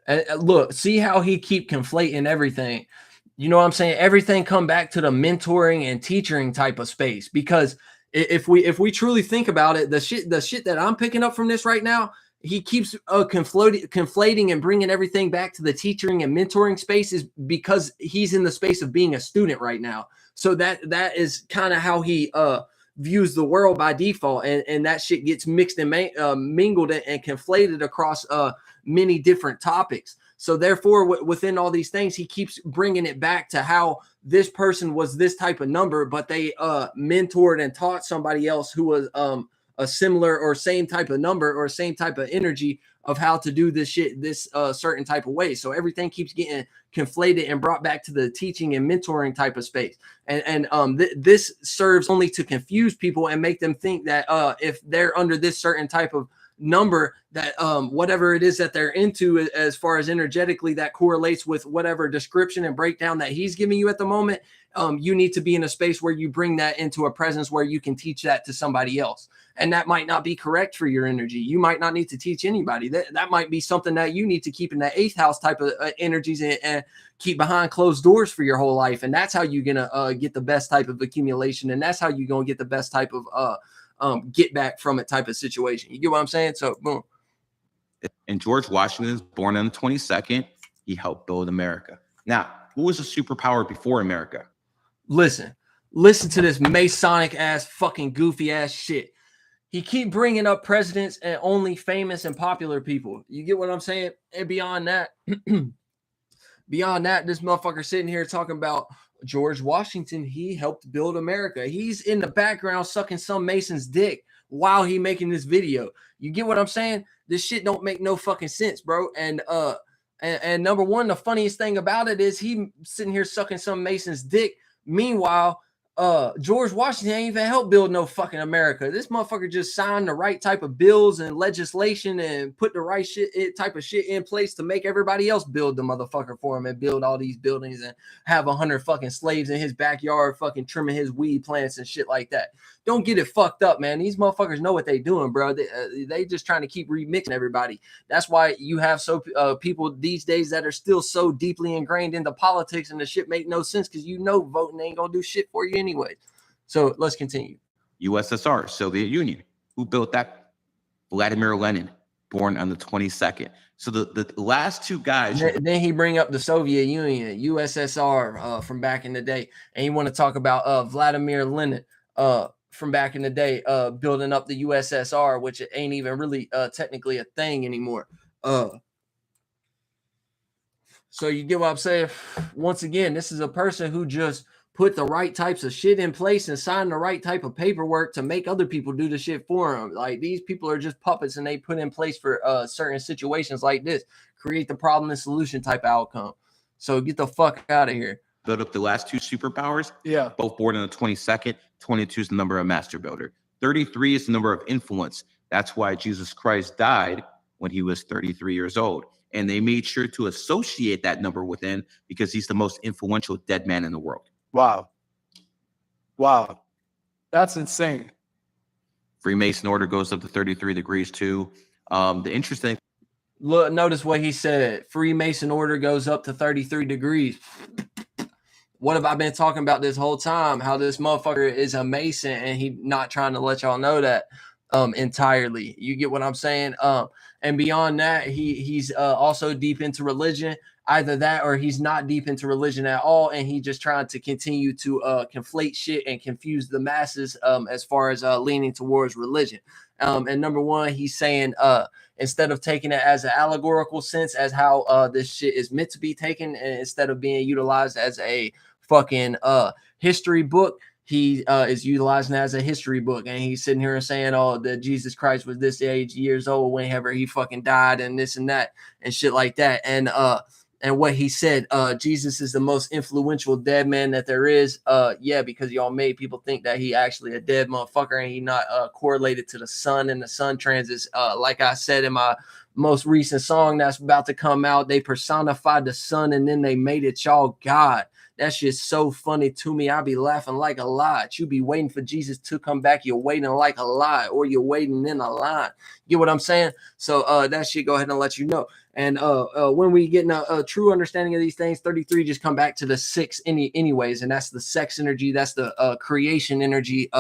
And look, see how he keep conflating everything. You know what I'm saying? Everything come back to the mentoring and teaching type of space. Because if we truly think about it, the shit that I'm picking up from this right now, he keeps conflating and bringing everything back to the teaching and mentoring space is because he's in the space of being a student right now. So that is kind of how he views the world by default, and that shit gets mixed and mingled and conflated across many different topics. So therefore, within all these things, he keeps bringing it back to how this person was this type of number, but they mentored and taught somebody else who was a similar or same type of number or same type of energy of how to do this shit this certain type of way. So everything keeps getting conflated and brought back to the teaching and mentoring type of space. And this serves only to confuse people and make them think that if they're under this certain type of number that whatever it is that they're into as far as energetically that correlates with whatever description and breakdown that he's giving you at the moment. You need to be in a space where you bring that into a presence where you can teach that to somebody else. And that might not be correct for your energy. You might not need to teach anybody. That might be something that you need to keep in the 8th house type of energies and keep behind closed doors for your whole life. And that's how you're going to get the best type of accumulation. And that's how you're going to get the best type of get back from it type of situation. You get what I'm saying? So, boom. And George Washington was born on the 22nd. He helped build America. Now, who was a superpower before America? Listen to this Masonic ass, fucking goofy ass shit. He keep bringing up presidents and only famous and popular people. You get what I'm saying? And beyond that, this motherfucker sitting here talking about George Washington. He helped build America. He's in the background sucking some Mason's dick while he making this video. You get what I'm saying? This shit don't make no fucking sense, bro. And number one, the funniest thing about it is he sitting here sucking some Mason's dick. Meanwhile, George Washington ain't even helped build no fucking America. This motherfucker just signed the right type of bills and legislation and put the right type of shit in place to make everybody else build the motherfucker for him and build all these buildings and have 100 fucking slaves in his backyard fucking trimming his weed plants and shit like that. Don't get it fucked up, man. These motherfuckers know what they doing, bro. They just trying to keep remixing everybody. That's why you have people these days that are still so deeply ingrained into politics, and the shit make no sense because voting ain't gonna do shit for you anyway. So let's continue. USSR, Soviet Union. Who built that? Vladimir Lenin, born on the 22nd. So the last two guys. Then he bring up the Soviet Union, USSR from back in the day, and you want to talk about Vladimir Lenin from back in the day, building up the USSR, which ain't even really technically a thing anymore. So you get what I'm saying? Once again, this is a person who just put the right types of shit in place and signed the right type of paperwork to make other people do the shit for them. Like, these people are just puppets, and they put in place for certain situations like this, create the problem and solution type of outcome. So get the fuck out of here. Built up the last two superpowers. Yeah. Both born on the 22nd. 22 is the number of master builder. 33 is the number of influence. That's why Jesus Christ died when he was 33 years old. And they made sure to associate that number with him because he's the most influential dead man in the world. Wow. That's insane. Freemason order goes up to 33 degrees too. The interesting. Look, notice what he said. Freemason order goes up to 33 degrees. What have I been talking about this whole time? How this motherfucker is a Mason and he not trying to let y'all know that entirely. You get what I'm saying? And beyond that, he's also deep into religion. Either that or he's not deep into religion at all, and he just trying to continue to conflate shit and confuse the masses as far as leaning towards religion. And number one, he's saying instead of taking it as an allegorical sense as how this shit is meant to be taken, and instead of being utilized as a fucking history book, he is utilizing it as a history book. And he's sitting here and saying, oh, that Jesus Christ was this age years old whenever he fucking died and this and that and shit like that. And what he said, Jesus is the most influential dead man that there is. Yeah, because y'all made people think that he actually a dead motherfucker and he not correlated to the sun and the sun transits. Like I said in my most recent song that's about to come out, they personified the sun and then they made it y'all God. That shit's so funny to me. I be laughing like a lot. You be waiting for Jesus to come back. You're waiting like a lot, or you're waiting in a line. You get what I'm saying? So that shit go ahead and let you know. And when we get a true understanding of these things, 33 just come back to the 6 anyways. And that's the sex energy. That's the creation energy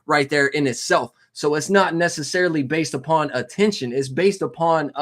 right there in itself. So it's not necessarily based upon attention. It's based upon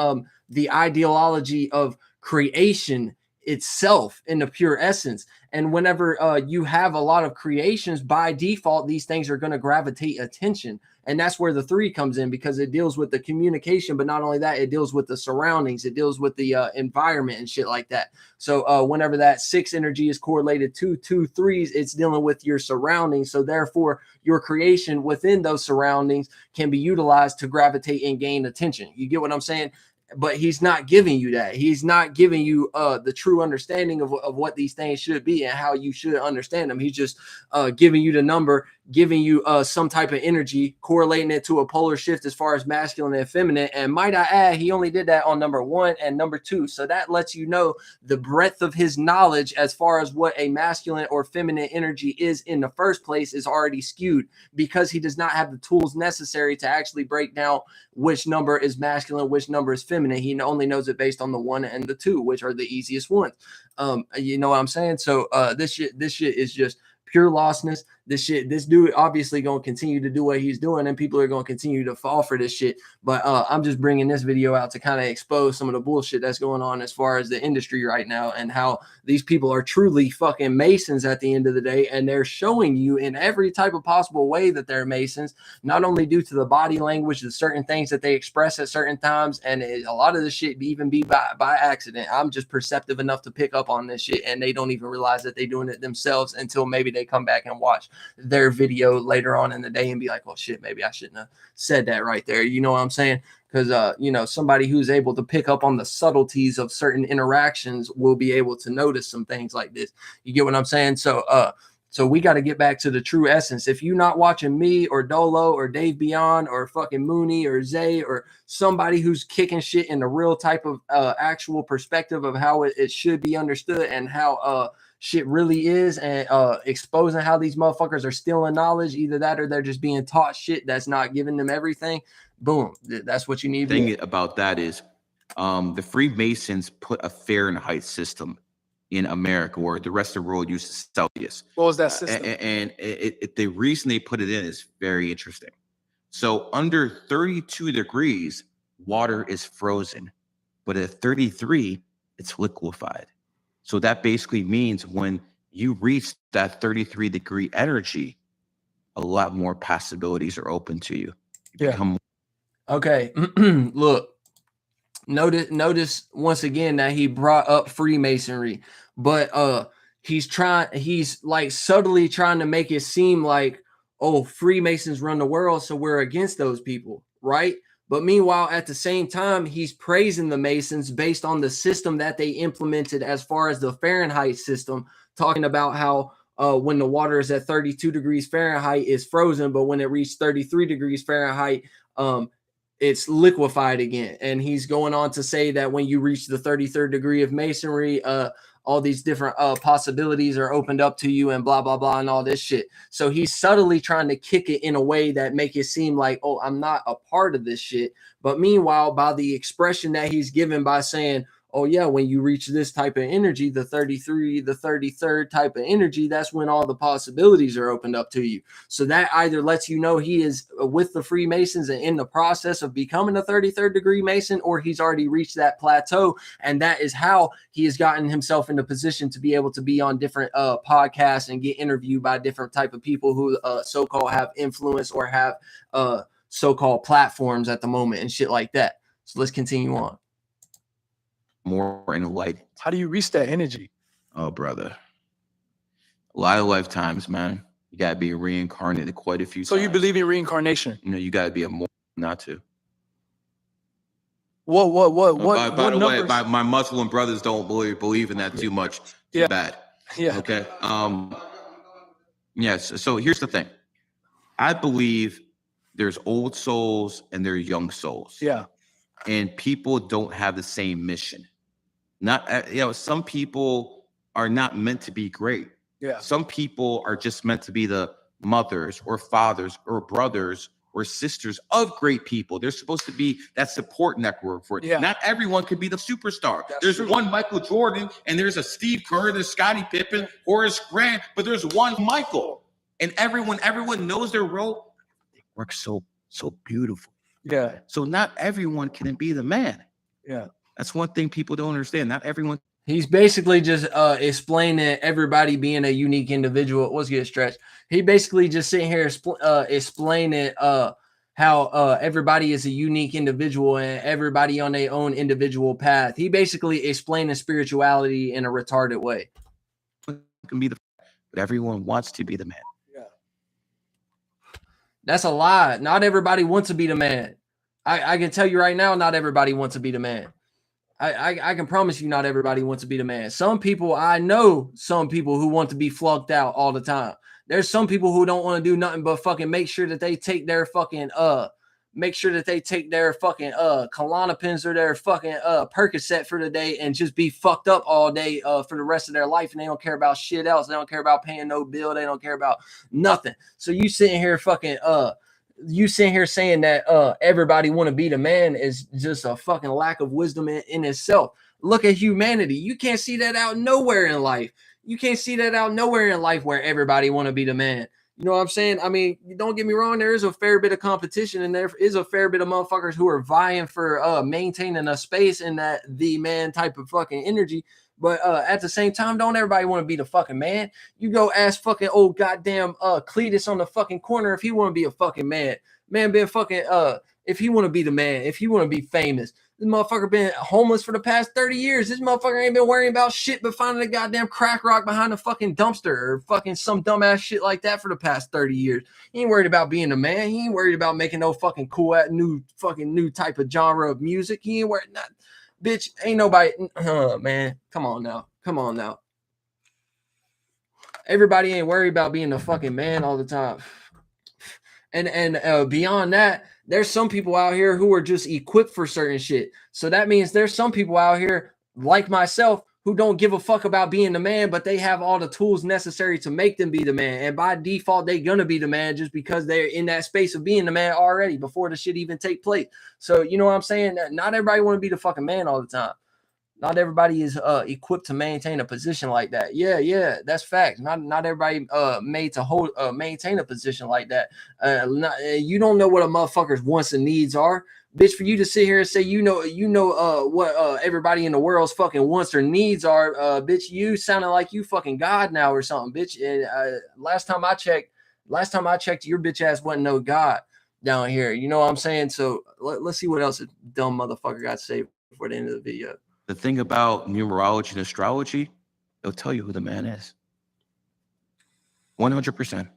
the ideology of creation itself in the pure essence. And whenever you have a lot of creations, by default, these things are going to gravitate attention. And that's where the 3 comes in, because it deals with the communication. But not only that, it deals with the surroundings. It deals with the environment and shit like that. So whenever that 6 energy is correlated to 2 3s, it's dealing with your surroundings. So therefore, your creation within those surroundings can be utilized to gravitate and gain attention. You get what I'm saying? But he's not giving you that. He's not giving you the true understanding of what these things should be and how you should understand them. He's just giving you the number, giving you some type of energy, correlating it to a polar shift as far as masculine and feminine. And might I add, he only did that on number 1 and number 2. So that lets you know the breadth of his knowledge as far as what a masculine or feminine energy is in the first place is already skewed, because he does not have the tools necessary to actually break down which number is masculine, which number is feminine. He only knows it based on the 1 and the 2, which are the easiest ones. You know what I'm saying? So this shit is just pure lostness. This dude obviously going to continue to do what he's doing, and people are going to continue to fall for this shit. But I'm just bringing this video out to kind of expose some of the bullshit that's going on as far as the industry right now, and how these people are truly fucking Masons at the end of the day. And they're showing you in every type of possible way that they're Masons, not only due to the body language, the certain things that they express at certain times. And a lot of this shit even be by accident. I'm just perceptive enough to pick up on this shit, and they don't even realize that they're doing it themselves until maybe they come back and watch their video later on in the day and be like, oh shit, maybe I shouldn't have said that right there. You know what I'm saying? Because you know, somebody who's able to pick up on the subtleties of certain interactions will be able to notice some things like this. You get what I'm saying? So so we got to get back to the true essence. If you're not watching me or Doelow or Dave Beyond or fucking Mooney or Zay or somebody who's kicking shit in the real type of actual perspective of how it should be understood and how shit really is, and exposing how these motherfuckers are stealing knowledge, either that or they're just being taught shit that's not giving them everything. Boom, that's what you need. The thing about that is the Freemasons put a Fahrenheit system in America, where the rest of the world uses Celsius. What was that system? And the reason they put it in is very interesting. So under 32 degrees, water is frozen, but at 33, it's liquefied. So that basically means when you reach that 33-degree energy, a lot more possibilities are open to you. Okay. Look, notice once again that he brought up Freemasonry, but he's like subtly trying to make it seem like, oh, Freemasons run the world, so we're against those people, right? But meanwhile, at the same time, he's praising the Masons based on the system that they implemented as far as the Fahrenheit system, talking about how when the water is at 32 degrees Fahrenheit, it's frozen, but when it reaches 33 degrees Fahrenheit, it's liquefied again. And he's going on to say that when you reach the 33rd degree of Masonry, all these different possibilities are opened up to you and blah, blah, blah, and all this shit. So he's subtly trying to kick it in a way that make it seem like, oh, I'm not a part of this shit. But meanwhile, by the expression that he's given by saying, oh yeah, when you reach this type of energy, the 33, the 33rd type of energy, that's when all the possibilities are opened up to you. So that either lets you know he is with the Freemasons and in the process of becoming a 33rd degree Mason, or he's already reached that plateau. And that is how he has gotten himself in a position to be able to be on different podcasts and get interviewed by different type of people who so-called have influence or have so-called platforms at the moment and shit like that. So let's continue on. More enlightened. How do you reach that energy? Oh, brother. A lot of lifetimes, man. You got to be reincarnated quite a few times. So you believe in reincarnation? You know, you got to be a moron not to. What by the way, my Muslim brothers don't believe in that too much. Too bad. Yeah. Okay. Yes. So here's the thing. I believe there's old souls and there's young souls. Yeah. And people don't have the same mission. Not, some people are not meant to be great. Yeah. Some people are just meant to be the mothers or fathers or brothers or sisters of great people. They're supposed to be that support network for it. Yeah. Not everyone could be the superstar. There's one Michael Jordan, and there's a Steve Kerr, there's Scottie Pippen, Horace Grant, but there's one Michael. And everyone knows their role. It works so beautiful. Yeah. So not everyone can be the man. Yeah. That's one thing people don't understand. Not everyone. He's basically just explaining everybody being a unique individual. Let's get stretched. He basically just sitting here explaining how everybody is a unique individual and everybody on their own individual path. He basically explaining spirituality in a retarded way. Can be but everyone wants to be the man. Yeah. That's a lie. Not everybody wants to be the man. I can tell you right now, not everybody wants to be the man. I can promise you not everybody wants to be the man. Some people, I know some people who want to be flunked out all the time. There's some people who don't want to do nothing but fucking make sure that they take their fucking Klonopins or their fucking Percocet for the day and just be fucked up all day for the rest of their life, and they don't care about shit else. They don't care about paying no bill. They don't care about nothing. So you sitting here fucking you sitting here saying that everybody want to be the man is just a fucking lack of wisdom in itself. Look at humanity. You can't see that out nowhere in life. You can't see that out nowhere in life where everybody want to be the man. You know what I'm saying? I mean, don't get me wrong. There is a fair bit of competition, and there is a fair bit of motherfuckers who are vying for maintaining a space in that the man type of fucking energy. But at the same time, don't everybody want to be the fucking man? You go ask fucking old goddamn Cletus on the fucking corner if he want to be a fucking man. Man been fucking if he want to be the man, if he want to be famous. This motherfucker been homeless for the past 30 years. This motherfucker ain't been worrying about shit but finding a goddamn crack rock behind a fucking dumpster or fucking some dumbass shit like that for the past 30 years. He ain't worried about being a man. He ain't worried about making no fucking cool new type of genre of music. He ain't worried. Bitch, ain't nobody. Man, come on now. Everybody ain't worried about being a fucking man all the time. And beyond that, there's some people out here who are just equipped for certain shit. So that means there's some people out here like myself who don't give a fuck about being the man, but they have all the tools necessary to make them be the man. And by default, they're going to be the man just because they're in that space of being the man already before the shit even take place. So, you know what I'm saying? Not everybody want to be the fucking man all the time. Not everybody is equipped to maintain a position like that. Yeah, that's fact. Not everybody made to maintain a position like that. You don't know what a motherfucker's wants and needs are, bitch. For you to sit here and say you know what everybody in the world's fucking wants or needs are, bitch. You sounding like you fucking God now or something, bitch. And last time I checked, your bitch ass wasn't no God down here. You know what I'm saying? So let's see what else this dumb motherfucker got to say before the end of the video. The thing about numerology and astrology, it'll tell you who the man is. 100%.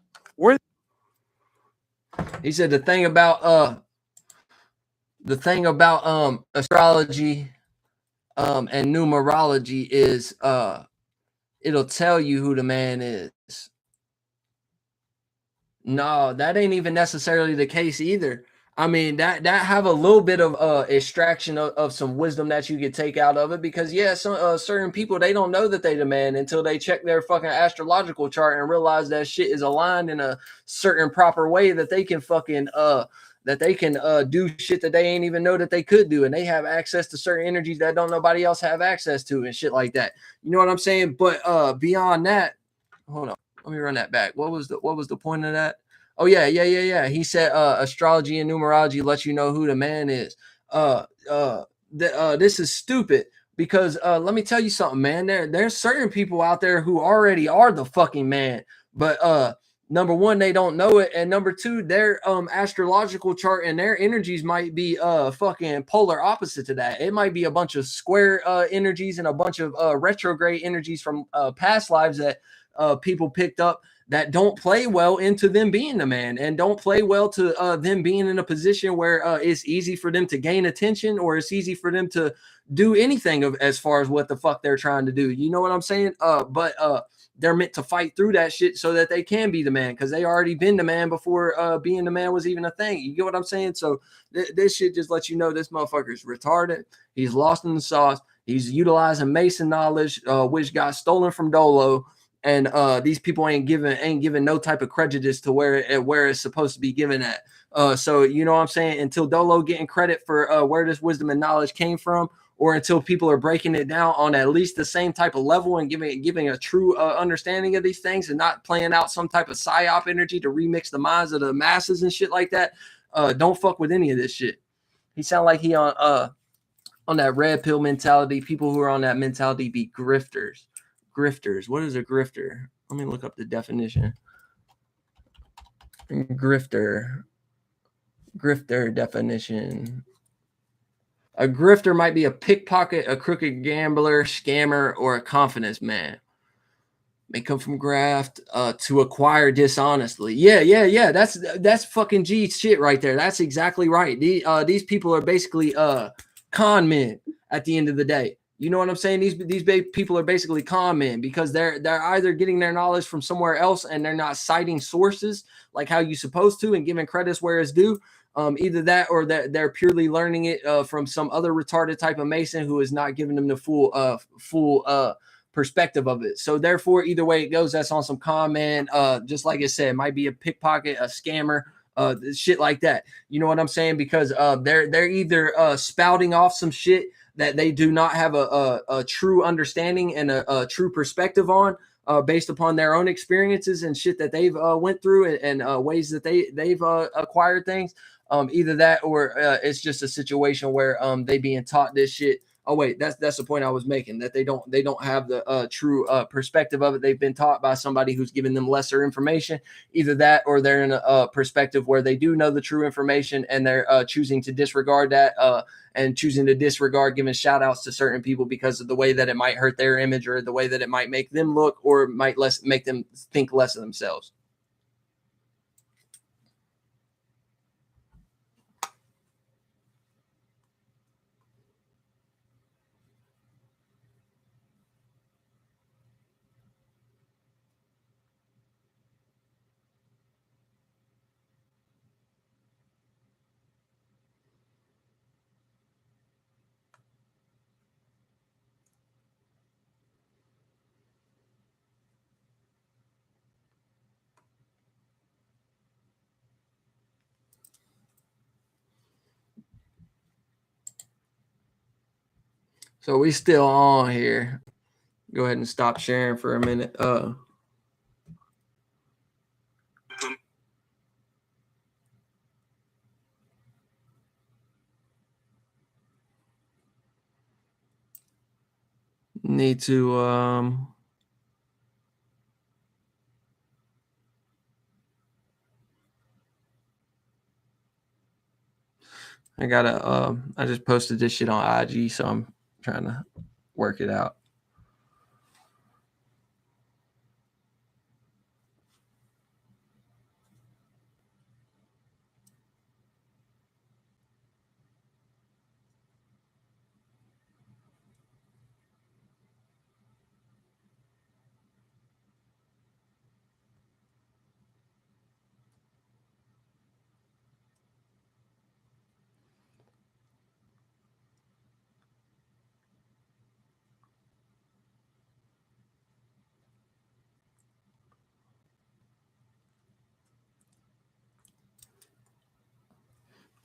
He said the thing about astrology and numerology is it'll tell you who the man is. No, that ain't even necessarily the case either. I mean, that have a little bit of extraction of some wisdom that you could take out of it, because some certain people, they don't know that they the man until they check their fucking astrological chart and realize that shit is aligned in a certain proper way that they can fucking do shit that they ain't even know that they could do, and they have access to certain energies that don't nobody else have access to and shit like that. You know what I'm saying? But beyond that, hold on, let me run that back. What was the point of that? Oh yeah. He said astrology and numerology lets you know who the man is. This is stupid because let me tell you something, man. There's certain people out there who already are the fucking man, but number one, they don't know it, and number two, their astrological chart and their energies might be fucking polar opposite to that. It might be a bunch of square energies and a bunch of retrograde energies from past lives that people picked up that don't play well into them being the man, and don't play well to them being in a position where it's easy for them to gain attention, or it's easy for them to do anything as far as what the fuck they're trying to do. You know what I'm saying? But they're meant to fight through that shit so that they can be the man, because they already been the man before being the man was even a thing. You get what I'm saying? So this shit just lets you know this motherfucker's retarded. He's lost in the sauce. He's utilizing Mason knowledge, which got stolen from Doelow. And these people ain't given no type of prejudice to where it's supposed to be given at. So you know what I'm saying? Until Doelow getting credit for where this wisdom and knowledge came from, or until people are breaking it down on at least the same type of level and giving a true understanding of these things, and not playing out some type of psyop energy to remix the minds of the masses and shit like that, don't fuck with any of this shit. He sound like he on that red pill mentality. People who are on that mentality be grifters. Grifters. What is a grifter? Let me look up the definition. Grifter definition. A grifter might be a pickpocket, a crooked gambler, scammer, or a confidence man. May come from graft to acquire dishonestly. Yeah. That's fucking G shit right there. That's exactly right. These people are basically con men at the end of the day. You know what I'm saying? These people are basically con men because they're either getting their knowledge from somewhere else and they're not citing sources like how you supposed to and giving credits where it's due. Either that or that they're purely learning it from some other retarded type of Mason who is not giving them the full perspective of it. So therefore, either way it goes, that's on some con man. Just like I said, it might be a pickpocket, a scammer, shit like that. You know what I'm saying? Because they're either spouting off some shit that they do not have a true understanding and a true perspective on, based upon their own experiences and shit that they've went through and ways that they've acquired things. Either that or it's just a situation where they being taught this shit. Oh wait, that's the point I was making, that they don't have the true perspective of it. They've been taught by somebody who's giving them lesser information. Either that or they're in a perspective where they do know the true information and they're choosing to disregard that and choosing to disregard giving shout outs to certain people because of the way that it might hurt their image or the way that it might make them look or might make them think less of themselves. So we still on here. Go ahead and stop sharing for a minute. Need to I just posted this shit on IG, so I'm trying to work it out.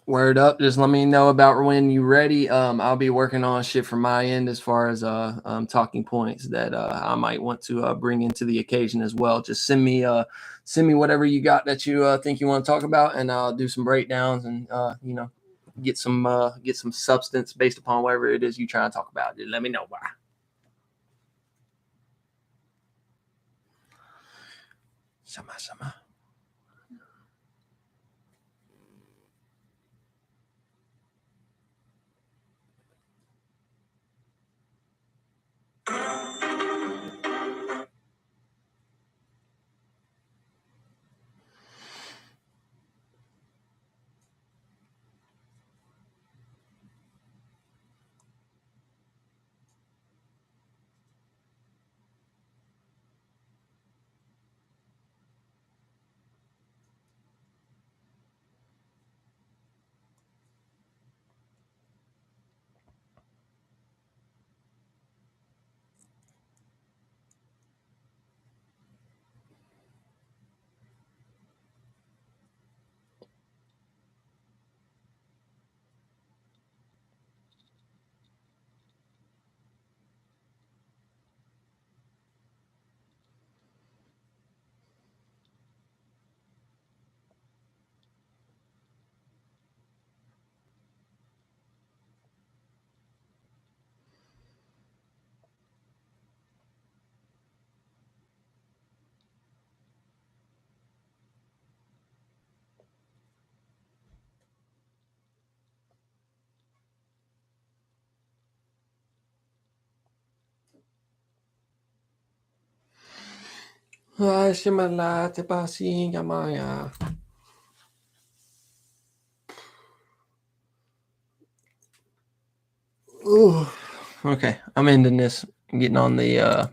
Word up. Just let me know about when you're ready. I'll be working on shit from my end as far as talking points that I might want to bring into the occasion as well. Just send me whatever you got that you think you want to talk about, and I'll do some breakdowns and get some substance based upon whatever it is you trying to talk about. Just let me know why. Sama. Ooh, Okay, I'm ending this. Getting on the